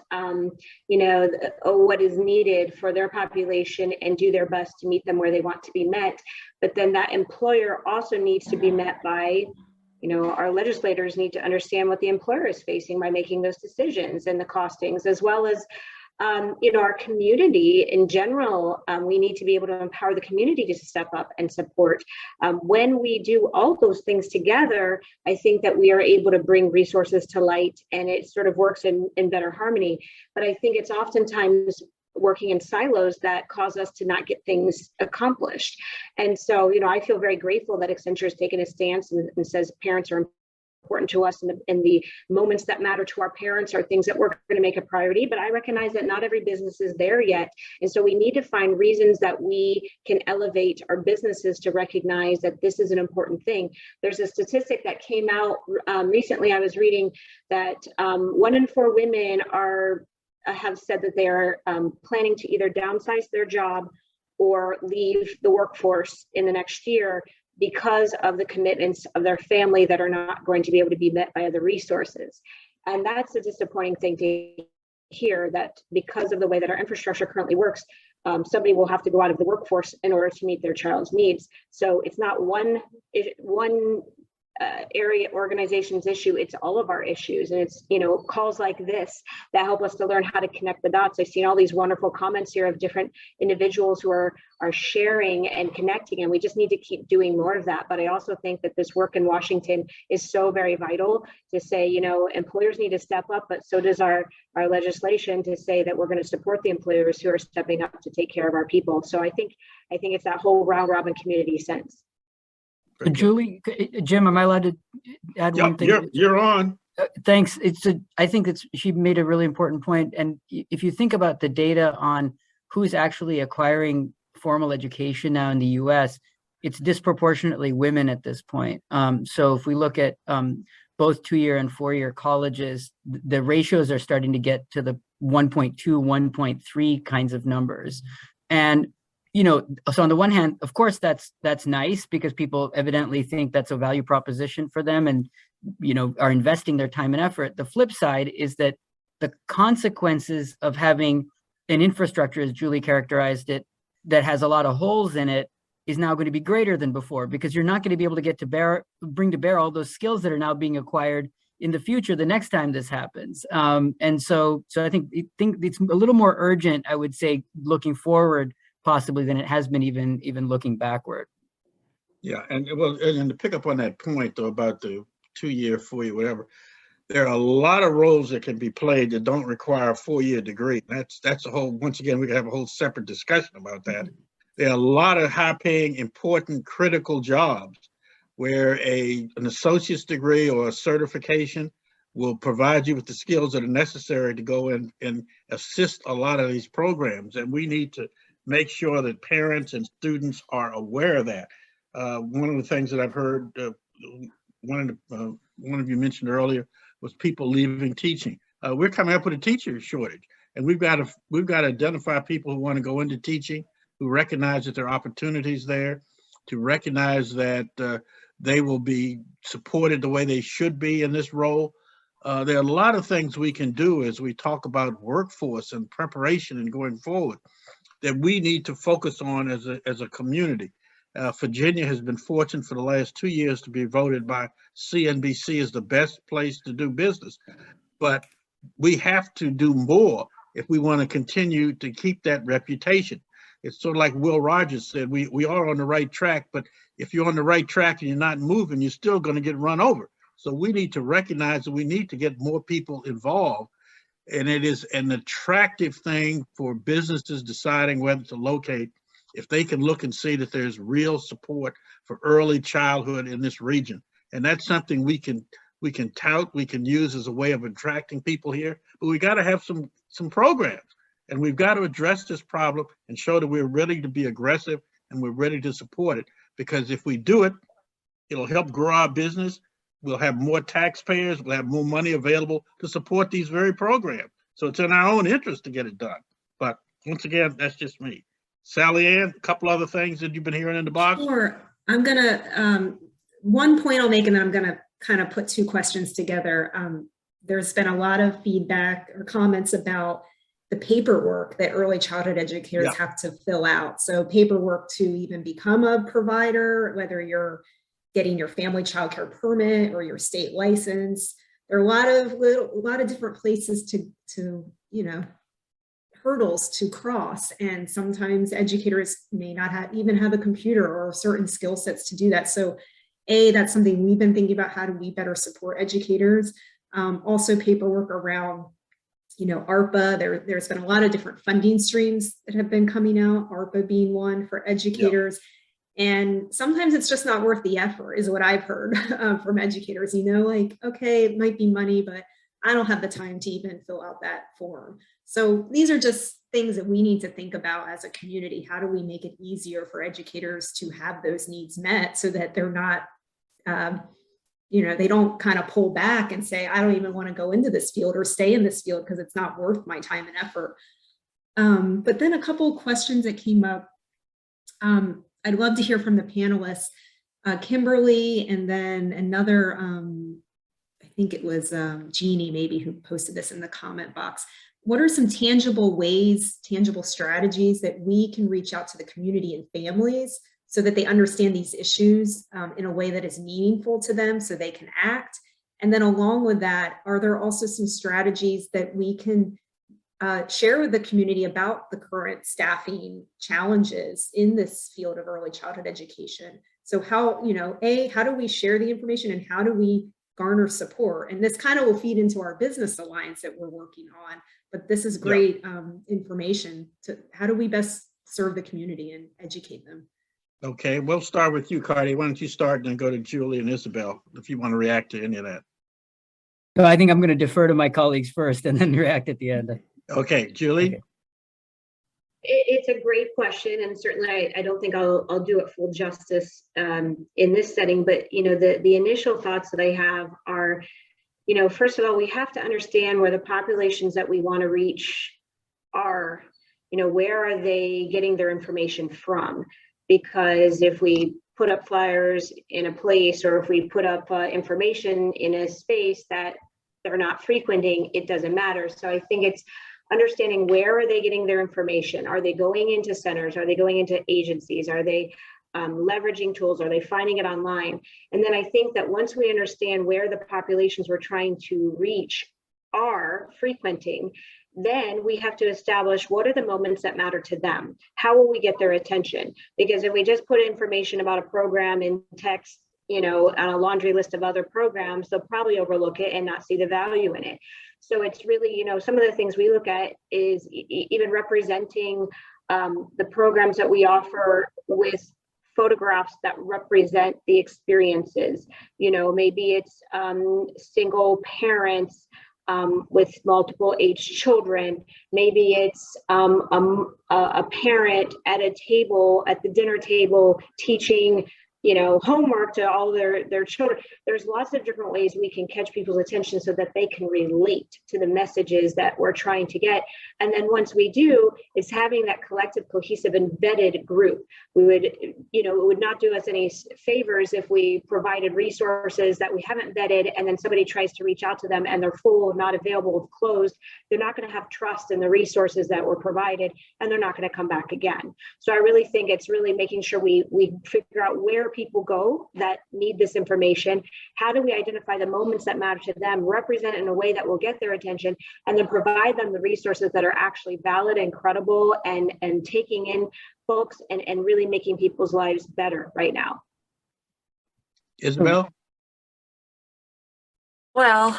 what is needed for their population and do their best to meet them where they want to be met. But then that employer also needs to be met by, our legislators need to understand what the employer is facing by making those decisions and the costings, as well as our community in general. We need to be able to empower the community to step up and support. When we do all those things together, I think that we are able to bring resources to light, and it sort of works in better harmony. But I think it's oftentimes working in silos that cause us to not get things accomplished. And so, I feel very grateful that Accenture has taken a stance and says parents are important to us, and the moments that matter to our parents are things that we're going to make a priority. But I recognize that not every business is there yet. And so we need to find reasons that we can elevate our businesses to recognize that this is an important thing. There's a statistic that came out recently. I was reading that 1 in 4 women have said that they are planning to either downsize their job or leave the workforce in the next year because of the commitments of their family that are not going to be able to be met by other resources. And that's a disappointing thing to hear, that because of the way that our infrastructure currently works, somebody will have to go out of the workforce in order to meet their child's needs. So it's not one area organization's issue, it's all of our issues. And it's, calls like this that help us to learn how to connect the dots. I've seen all these wonderful comments here of different individuals who are sharing and connecting, and we just need to keep doing more of that. But I also think that this work in Washington is so very vital to say, employers need to step up, but so does our legislation to say that we're going to support the employers who are stepping up to take care of our people. So I think it's that whole round robin community sense. Julie, Jim, am I allowed to add one thing? You're on. Thanks. I think she made a really important point. And if you think about the data on who's actually acquiring formal education now in the US, it's disproportionately women at this point. So if we look at both 2-year and 4-year colleges, the ratios are starting to get to the 1.2, 1.3 kinds of numbers. And so on the one hand, of course, that's nice because people evidently think that's a value proposition for them and, are investing their time and effort. The flip side is that the consequences of having an infrastructure, as Julie characterized it, that has a lot of holes in it is now going to be greater than before, because you're not going to be able to bring to bear all those skills that are now being acquired in the future the next time this happens. And so I think it's a little more urgent, I would say, looking forward possibly than it has been even looking backward. Yeah, and to pick up on that point though about the 2-year, 4-year, whatever, there are a lot of roles that can be played that don't require a 4-year degree. That's a whole, once again, we can have a whole separate discussion about that. There are a lot of high-paying, important, critical jobs where an associate's degree or a certification will provide you with the skills that are necessary to go in and assist a lot of these programs. And we need to make sure that parents and students are aware of that. One of the things that I've heard, one of you mentioned earlier, was people leaving teaching. We're coming up with a teacher shortage, and we've got to identify people who want to go into teaching, who recognize that there are opportunities there, to recognize that they will be supported the way they should be in this role. There are a lot of things we can do as we talk about workforce and preparation and going forward that we need to focus on as a community. Virginia has been fortunate for the last 2 years to be voted by CNBC as the best place to do business. But we have to do more if we want to continue to keep that reputation. It's sort of like Will Rogers said, we are on the right track, but if you're on the right track and you're not moving, you're still going to get run over. So we need to recognize that we need to get more people involved. And it is an attractive thing for businesses deciding whether to locate if they can look and see that there's real support for early childhood in this region. And that's something we can tout, we can use as a way of attracting people here, but we got to have some programs, and we've got to address this problem and show that we're ready to be aggressive and we're ready to support it. Because if we do it, it'll help grow our business. We'll have more taxpayers, we'll have more money available to support these very programs. So it's in our own interest to get it done. But once again, that's just me. Sally Ann, a couple other things that you've been hearing in the box? Sure. I'm gonna, one point I'll make, and then I'm gonna kind of put two questions together. There's been a lot of feedback or comments about the paperwork that early childhood educators have to fill out. So paperwork to even become a provider, whether you're getting your family child care permit or your state license. There are a lot of different places to hurdles to cross. And sometimes educators may not even have a computer or certain skill sets to do that. So that's something we've been thinking about. How do we better support educators? Also paperwork around, ARPA. There's been a lot of different funding streams that have been coming out, ARPA being one for educators. And sometimes it's just not worth the effort, is what I've heard from educators, okay, it might be money, but I don't have the time to even fill out that form. So these are just things that we need to think about as a community. How do we make it easier for educators to have those needs met so that they're not, they don't kind of pull back and say, I don't even want to go into this field or stay in this field because it's not worth my time and effort. But then a couple of questions that came up. I'd love to hear from the panelists, Kimberly, and then another, I think it was Jeannie maybe who posted this in the comment box. What are some tangible ways, tangible strategies that we can reach out to the community and families so that they understand these issues in a way that is meaningful to them so they can act? And then along with that, are there also some strategies that we can share with the community about the current staffing challenges in this field of early childhood education? So how, how do we share the information and how do we garner support? And this kind of will feed into our business alliance that we're working on, but this is great information to how do we best serve the community and educate them? Okay, we'll start with you, Cardi. Why don't you start and then go to Julie and Isabel if you want to react to any of that. So I think I'm going to defer to my colleagues first and then react at the end. Okay, Julie. Okay. It's a great question, and certainly I don't think I'll do it full justice in this setting. But the initial thoughts that I have are, first of all, we have to understand where the populations that we want to reach are. Where are they getting their information from? Because if we put up flyers in a place, or if we put up information in a space that they're not frequenting, it doesn't matter. So I think it's understanding where are they getting their information? Are they going into centers? Are they going into agencies? Are they leveraging tools? Are they finding it online? And then I think that once we understand where the populations we're trying to reach are frequenting, then we have to establish what are the moments that matter to them. How will we get their attention? Because if we just put information about a program in text, on a laundry list of other programs, they'll probably overlook it and not see the value in it. So it's really, some of the things we look at is even representing the programs that we offer with photographs that represent the experiences. Maybe it's single parents with multiple age children. Maybe it's a parent at the dinner table teaching homework to all their children. There's lots of different ways we can catch people's attention so that they can relate to the messages that we're trying to get. And then once we do, is having that collective, cohesive, embedded group. We would, it would not do us any favors if we provided resources that we haven't vetted and then somebody tries to reach out to them and they're full, not available, closed. They're not going to have trust in the resources that were provided, and they're not going to come back again. So I really think it's really making sure we figure out where people go that need this information. How do we identify the moments that matter to them, represent it in a way that will get their attention, and then provide them the resources that are actually valid and credible and taking in folks and really making people's lives better right now. Isabel? Well,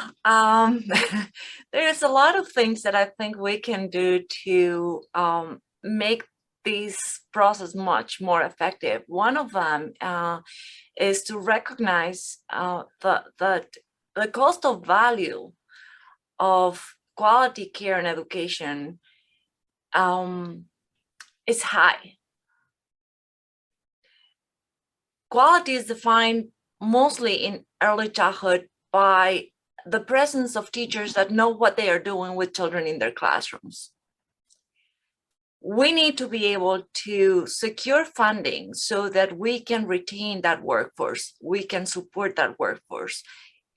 there's a lot of things that I think we can do to make this process much more effective. One of them is to recognize that the cost of value of quality care and education is high. Quality is defined mostly in early childhood by the presence of teachers that know what they are doing with children in their classrooms. We need to be able to secure funding so that we can retain that workforce, we can support that workforce,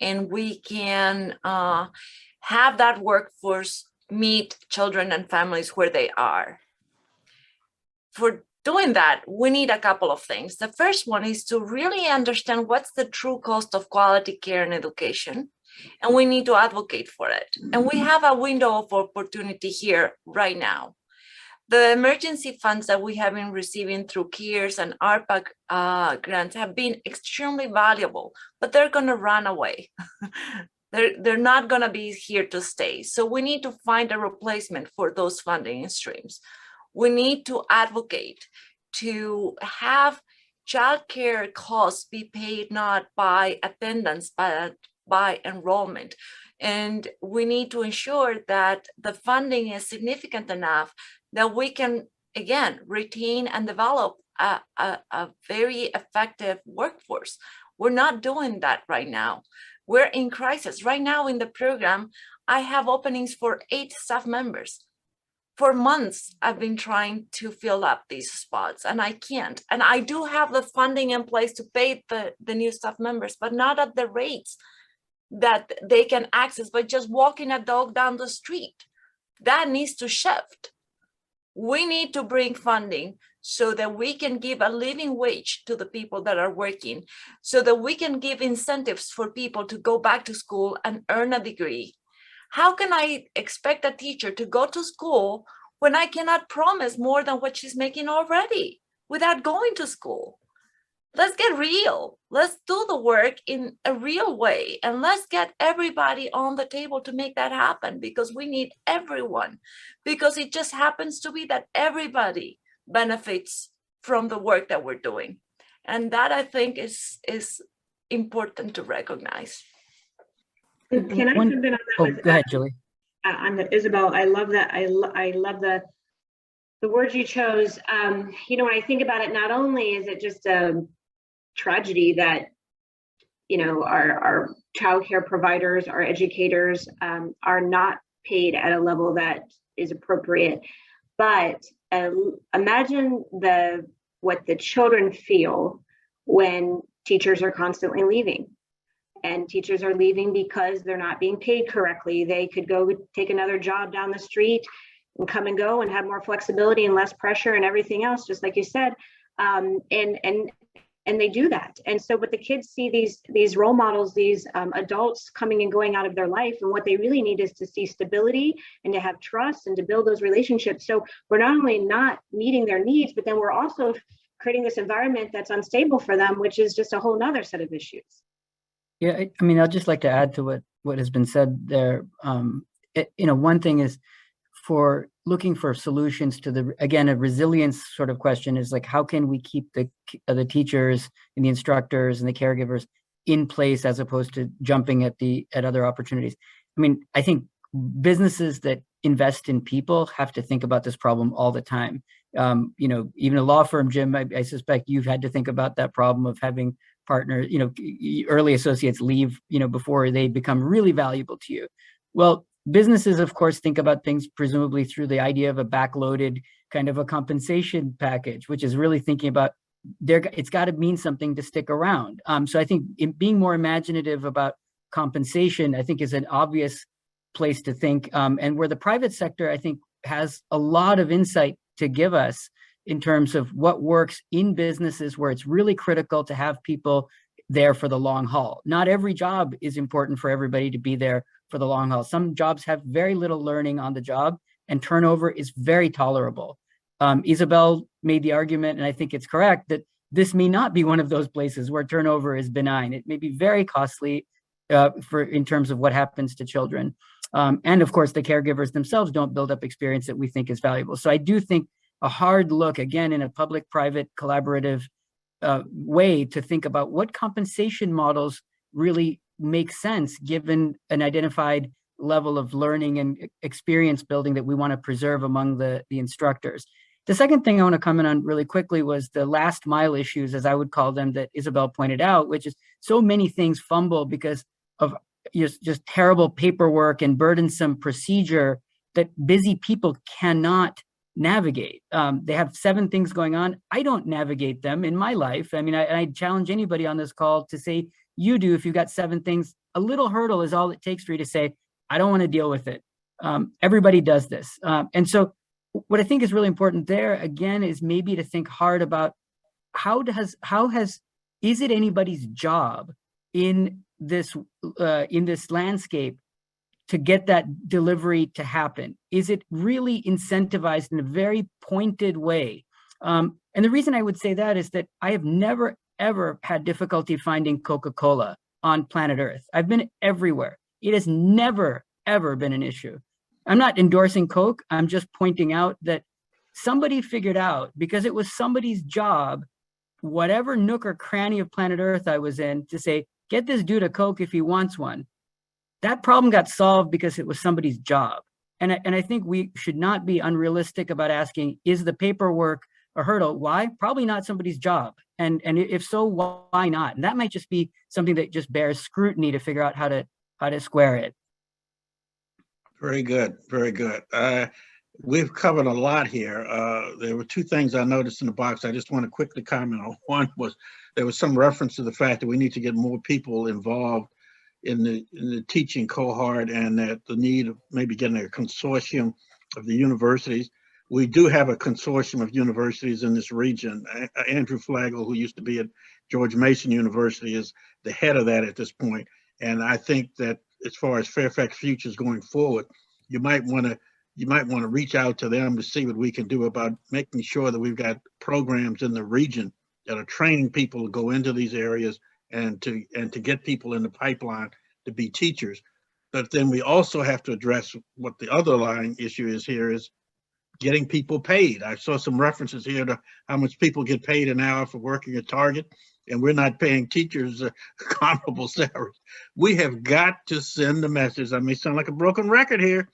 and we can have that workforce meet children and families where they are. For doing that, we need a couple of things. The first one is to really understand what's the true cost of quality care and education, and we need to advocate for it. And we have a window of opportunity here right now. The emergency funds that we have been receiving through CARES and ARPA grants have been extremely valuable, but they're going to run away. They're not going to be here to stay. So we need to find a replacement for those funding streams. We need to advocate to have childcare costs be paid not by attendance, but by enrollment. And we need to ensure that the funding is significant enough that we can, again, retain and develop a very effective workforce. We're not doing that right now. We're in crisis. Right now in the program, I have openings for 8 staff members. For months, I've been trying to fill up these spots and I can't. And I do have the funding in place to pay the new staff members, but not at the rates that they can access by just walking a dog down the street. That needs to shift. We need to bring funding so that we can give a living wage to the people that are working, so that we can give incentives for people to go back to school and earn a degree. How can I expect a teacher to go to school when I cannot promise more than what she's making already without going to school? Let's get real. Let's do the work in a real way, and let's get everybody on the table to make that happen, because we need everyone, because it just happens to be that everybody benefits from the work that we're doing. And that, I think, is important to recognize. Can I jump in on that? Oh, go ahead, Julie. Isabel, I love that. I love the words you chose. You know, when I think about it, not only is it just a tragedy that, you know, our childcare providers, our educators are not paid at a level that is appropriate, but imagine what the children feel when teachers are constantly leaving. And teachers are leaving because they're not being paid correctly. They could go take another job down the street and come and go and have more flexibility and less pressure and everything else, just like you said. And they do that. And so, but the kids see these role models, these adults coming and going out of their life, and what they really need is to see stability and to have trust and to build those relationships. So we're not only not meeting their needs, but then we're also creating this environment that's unstable for them, which is just a whole nother set of issues. Yeah, I mean, I'd just like to add to what has been said there. You know, one thing is for looking for solutions to again, a resilience sort of question is like, how can we keep the teachers and the instructors and the caregivers in place as opposed to jumping at other opportunities? I mean, I think businesses that invest in people have to think about this problem all the time. You know, even a law firm, Jim, I suspect you've had to think about that problem of having partners, you know, early associates leave, you know, before they become really valuable to you. Well, businesses, of course, think about things presumably through the idea of a backloaded kind of a compensation package, which is really thinking about it's got to mean something to stick around. So I think being more imaginative about compensation, I think, is an obvious place to think, and where the private sector, I think, has a lot of insight to give us in terms of what works in businesses where it's really critical to have people there for the long haul. Not every job is important for everybody to be there for the long haul. Some jobs have very little learning on the job, and turnover is very tolerable. Isabel made the argument, and I think it's correct, that this may not be one of those places where turnover is benign. It may be very costly in terms of what happens to children. And of course, the caregivers themselves don't build up experience that we think is valuable. So I do think a hard look, again, in a public-private collaborative way to think about what compensation models really make sense given an identified level of learning and experience building that we want to preserve among the instructors. The second thing I want to comment on really quickly was the last mile issues, as I would call them, that Isabel pointed out, which is so many things fumble because of just terrible paperwork and burdensome procedure that busy people cannot navigate. They have 7 things going on. I don't navigate them in my life. I mean, I challenge anybody on this call to say, you do, if you've got 7 things. A little hurdle is all it takes for you to say, I don't want to deal with it. Everybody does this. And so what I think is really important there, again, is maybe to think hard about is it anybody's job in this landscape to get that delivery to happen? Is it really incentivized in a very pointed way? And the reason I would say that is that I have never, ever had difficulty finding Coca-Cola on planet Earth. I've been everywhere. It has never, ever been an issue. I'm not endorsing Coke. I'm just pointing out that somebody figured out, because it was somebody's job, whatever nook or cranny of planet Earth I was in, to say, get this dude a Coke if he wants one. That problem got solved because it was somebody's job. And I think we should not be unrealistic about asking, is the paperwork a hurdle? Why? Probably not somebody's job. And if so, why not? And that might just be something that just bears scrutiny to figure out how to square it. Very good, very good. We've covered a lot here. There were 2 things I noticed in the box I just want to quickly comment on. One was there was some reference to the fact that we need to get more people involved in the teaching cohort, and that the need of maybe getting a consortium of the universities. We do have a consortium of universities in this region. Andrew Flagel, who used to be at George Mason University, is the head of that at this point. And I think that as far as Fairfax Futures going forward, you might want to reach out to them to see what we can do about making sure that we've got programs in the region that are training people to go into these areas and to get people in the pipeline to be teachers. But then we also have to address what the underlying issue is here, is getting people paid. I saw some references here to how much people get paid an hour for working at Target, and we're not paying teachers comparable salaries. We have got to send the message. I may sound like a broken record here.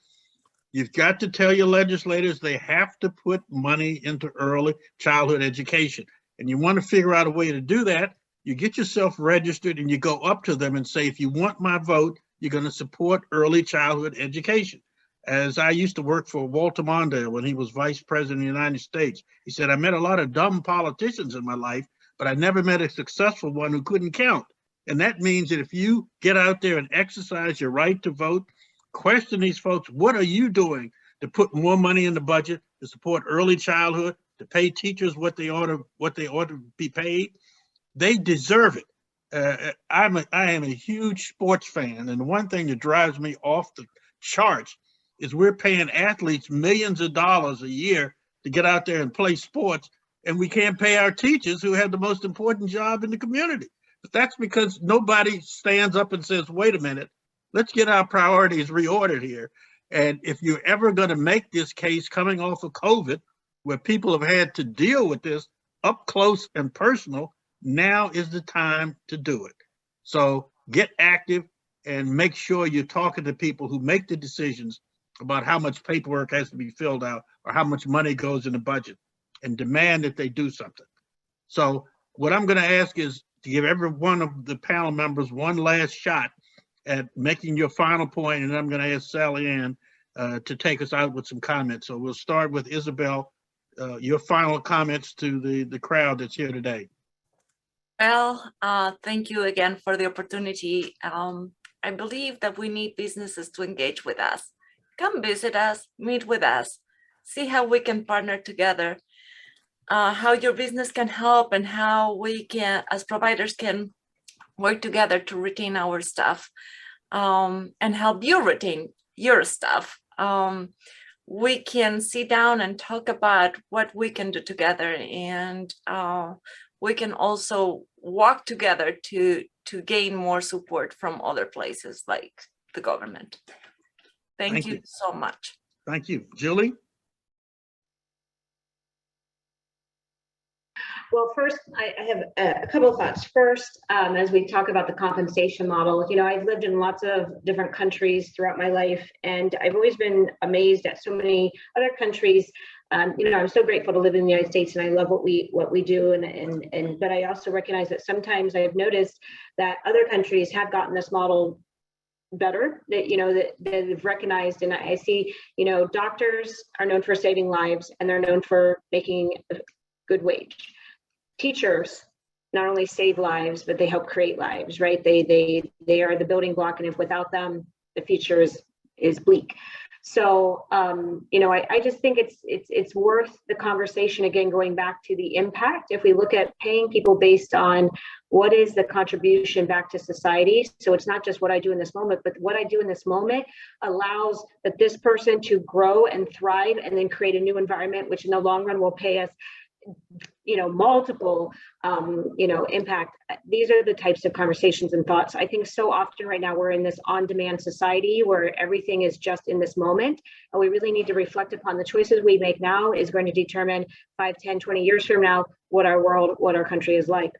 You've got to tell your legislators they have to put money into early childhood education. And you want to figure out a way to do that. You get yourself registered and you go up to them and say, if you want my vote, you're going to support early childhood education. As I used to work for Walter Mondale when he was vice president of the United States. He said, I met a lot of dumb politicians in my life, but I never met a successful one who couldn't count. And that means that if you get out there and exercise your right to vote, question these folks, what are you doing to put more money in the budget to support early childhood, to pay teachers what they ought to be paid? They deserve it. I am a huge sports fan, and the one thing that drives me off the charts is we're paying athletes millions of dollars a year to get out there and play sports, and we can't pay our teachers who have the most important job in the community. But that's because nobody stands up and says, wait a minute, let's get our priorities reordered here. And if you're ever going to make this case coming off of COVID, where people have had to deal with this up close and personal, now is the time to do it. So get active and make sure you're talking to people who make the decisions about how much paperwork has to be filled out or how much money goes in the budget, and demand that they do something. So what I'm going to ask is to give every one of the panel members one last shot at making your final point, and I'm going to ask Sally Ann to take us out with some comments. So we'll start with Isabel, your final comments to the crowd that's here today. Well, thank you again for the opportunity. I believe that we need businesses to engage with us. Come visit us, meet with us, see how we can partner together, how your business can help, and how we can, as providers, can work together to retain our staff and help you retain your staff. We can sit down and talk about what we can do together, and we can also work together to gain more support from other places like the government. Thank you so much. Thank you. Julie? Well, first, I have a couple of thoughts. First, as we talk about the compensation model, you know, I've lived in lots of different countries throughout my life, and I've always been amazed at so many other countries. You know, I'm so grateful to live in the United States, and I love what we do. But I also recognize that sometimes I've noticed that other countries have gotten this model better, that, you know, that they've recognized. And I see, you know, doctors are known for saving lives, and they're known for making a good wage. Teachers not only save lives, but they help create lives, right? They are the building block, and if without them, the future is bleak. So, you know, I just think it's worth the conversation, again, going back to the impact. If we look at paying people based on what is the contribution back to society, so it's not just what I do in this moment, but what I do in this moment allows that this person to grow and thrive, and then create a new environment, which in the long run will pay us, you know, multiple, you know, impact. These are the types of conversations and thoughts. I think so often right now we're in this on-demand society where everything is just in this moment, and we really need to reflect upon the choices we make now is going to determine 5, 10, 20 years from now what our world, what our country is like.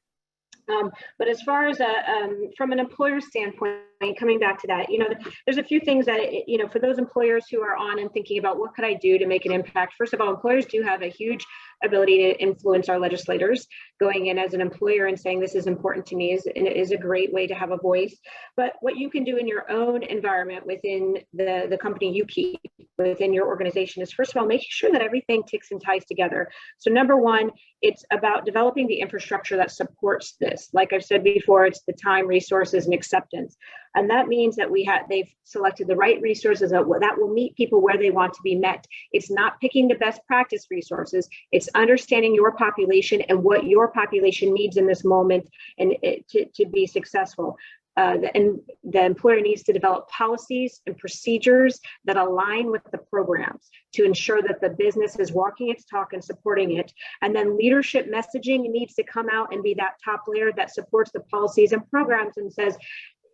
But as far as from an employer standpoint, coming back to that, you know, there's a few things that, you know, for those employers who are on and thinking about what could I do to make an impact. First of all, employers do have a huge ability to influence our legislators. Going in as an employer and saying this is important to me is a great way to have a voice. But what you can do in your own environment within the company you keep, within your organization, is first of all making sure that everything ticks and ties together. So number one, it's about developing the infrastructure that supports this. Like I've said before, it's the time, resources, and acceptance. And that means that they've selected the right resources that will meet people where they want to be met. It's not picking the best practice resources. It's understanding your population and what your population needs in this moment, and to be successful. And the employer needs to develop policies and procedures that align with the programs to ensure that the business is walking its talk and supporting it. And then leadership messaging needs to come out and be that top layer that supports the policies and programs and says,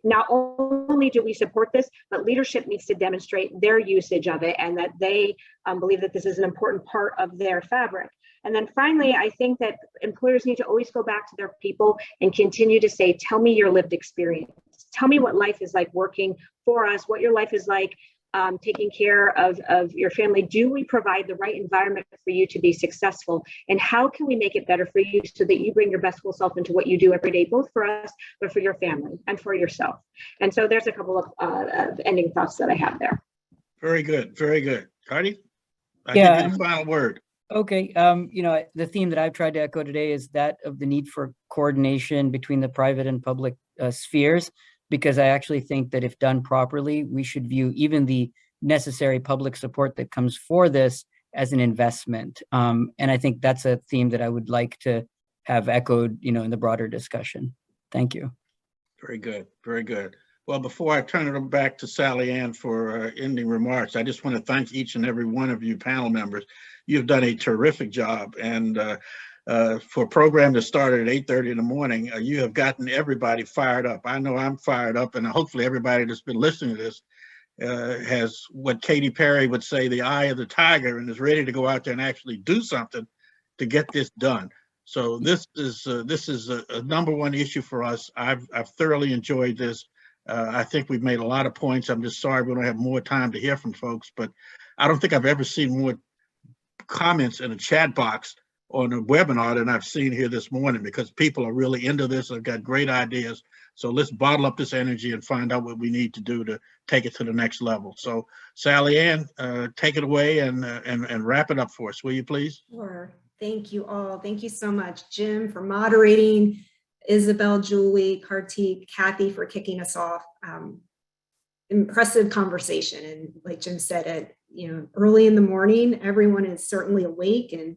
not only do we support this, but leadership needs to demonstrate their usage of it, and that they believe that this is an important part of their fabric. And then finally, I think that employers need to always go back to their people and continue to say, tell me your lived experience. Tell me what life is like working for us, what your life is like taking care of your family. Do we provide the right environment for you to be successful? And how can we make it better for you so that you bring your best full self into what you do every day, both for us, but for your family and for yourself? And so there's a couple of ending thoughts that I have there. Very good. Very good. Cardi, I Yeah. give you the final word. Okay. You know, the theme that I've tried to echo today is that of the need for coordination between the private and public spheres, because I actually think that if done properly, we should view even the necessary public support that comes for this as an investment. And I think that's a theme that I would like to have echoed, you know, in the broader discussion. Thank you. Very good. Very good. Well, before I turn it back to Sally Ann for ending remarks, I just want to thank each and every one of you panel members. You've done a terrific job. And for a program that started at 8:30 in the morning, you have gotten everybody fired up. I know I'm fired up, and hopefully everybody that's been listening to this has what Katy Perry would say, the eye of the tiger, and is ready to go out there and actually do something to get this done. So this is a number one issue for us. I've thoroughly enjoyed this. I think we've made a lot of points. I'm just sorry we don't have more time to hear from folks, but I don't think I've ever seen more comments in a chat box on a webinar than I've seen here this morning, because people are really into this. I've got great ideas. So let's bottle up this energy and find out what we need to do to take it to the next level. So Sally Ann, take it away and wrap it up for us, will you please? Sure. Thank you all. Thank you so much, Jim, for moderating, Isabel, Julie, Kartik, Kathy for kicking us off. Impressive conversation. And like Jim said, at early in the morning, everyone is certainly awake, and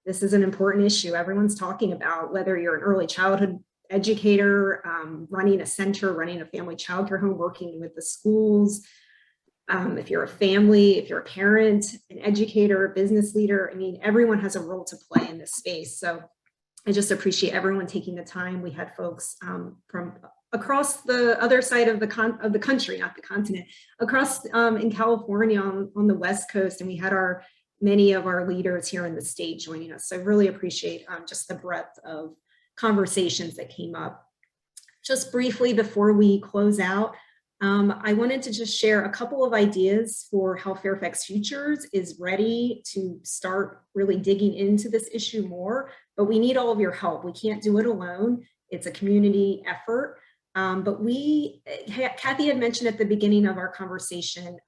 this is an important issue everyone's talking about, whether you're an early childhood educator, running a center, running a family childcare home, working with the schools. If you're a family, if you're a parent, an educator, a business leader, I mean, everyone has a role to play in this space. So I just appreciate everyone taking the time. We had folks from across the other side of the country, not the continent, across in California on the West Coast, and we had many of our leaders here in the state joining us. So I really appreciate just the breadth of conversations that came up. Just briefly before we close out, I wanted to just share a couple of ideas for how Fairfax Futures is ready to start really digging into this issue more, but we need all of your help. We can't do it alone. It's a community effort. But Kathy had mentioned at the beginning of our conversation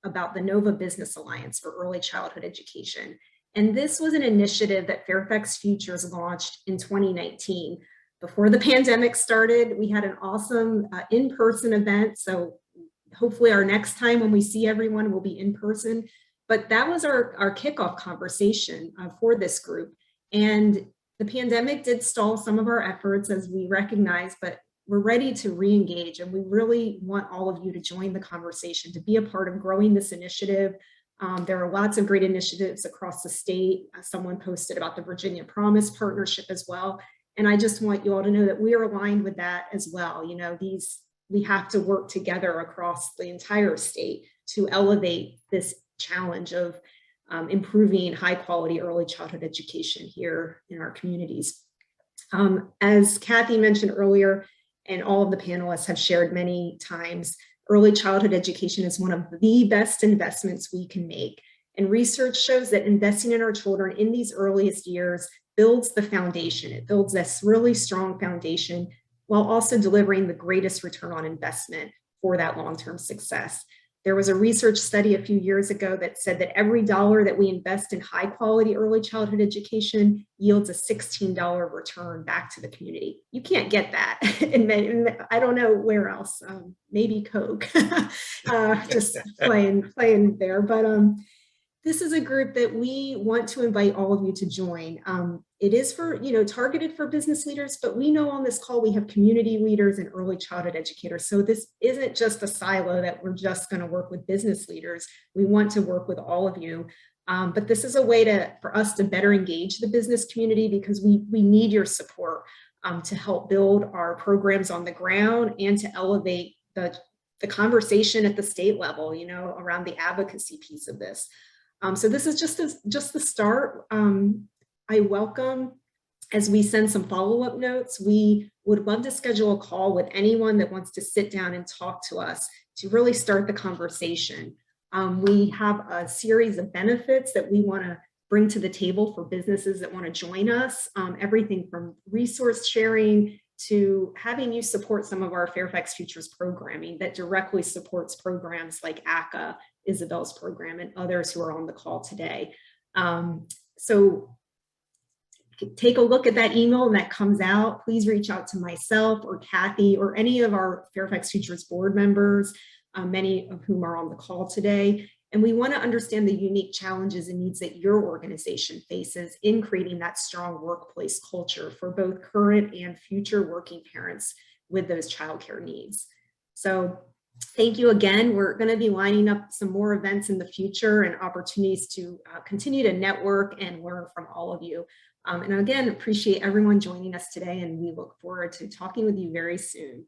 about the Nova Business Alliance for Early Childhood Education. And this was an initiative that Fairfax Futures launched in 2019. Before the pandemic started, we had an awesome in-person event. So hopefully our next time when we see everyone will be in person. But that was our kickoff conversation for this group. And the pandemic did stall some of our efforts, as we recognize, but we're ready to re-engage, and we really want all of you to join the conversation, to be a part of growing this initiative. There are lots of great initiatives across the state. Someone posted about the Virginia Promise Partnership as well. And I just want you all to know that we are aligned with that as well. You know, we have to work together across the entire state to elevate this challenge of improving high quality early childhood education here in our communities. As Kathy mentioned earlier, and all of the panelists have shared many times, early childhood education is one of the best investments we can make. And research shows that investing in our children in these earliest years builds the foundation. It builds this really strong foundation while also delivering the greatest return on investment for that long-term success. There was a research study a few years ago that said that every dollar that we invest in high quality early childhood education yields a $16 return back to the community. You can't get that. And I don't know where else, maybe Coke, just playing there. But this is a group that we want to invite all of you to join. It is for, targeted for business leaders, but we know on this call we have community leaders and early childhood educators. So this isn't just a silo that we're just going to work with business leaders. We want to work with all of you. But this is a way for us to better engage the business community, because we need your support to help build our programs on the ground and to elevate the conversation at the state level, around the advocacy piece of this. So this is just the start. I welcome, as we send some follow-up notes, we would love to schedule a call with anyone that wants to sit down and talk to us to really start the conversation. We have a series of benefits that we want to bring to the table for businesses that want to join us, everything from resource sharing to having you support some of our Fairfax Futures programming that directly supports programs like ACA, Isabel's program, and others who are on the call today. So take a look at that email that comes out. Please reach out to myself or Kathy or any of our Fairfax Futures board members, many of whom are on the call today. And we want to understand the unique challenges and needs that your organization faces in creating that strong workplace culture for both current and future working parents with those childcare needs. So thank you again. We're going to be lining up some more events in the future and opportunities to continue to network and learn from all of you. And again, appreciate everyone joining us today, and we look forward to talking with you very soon.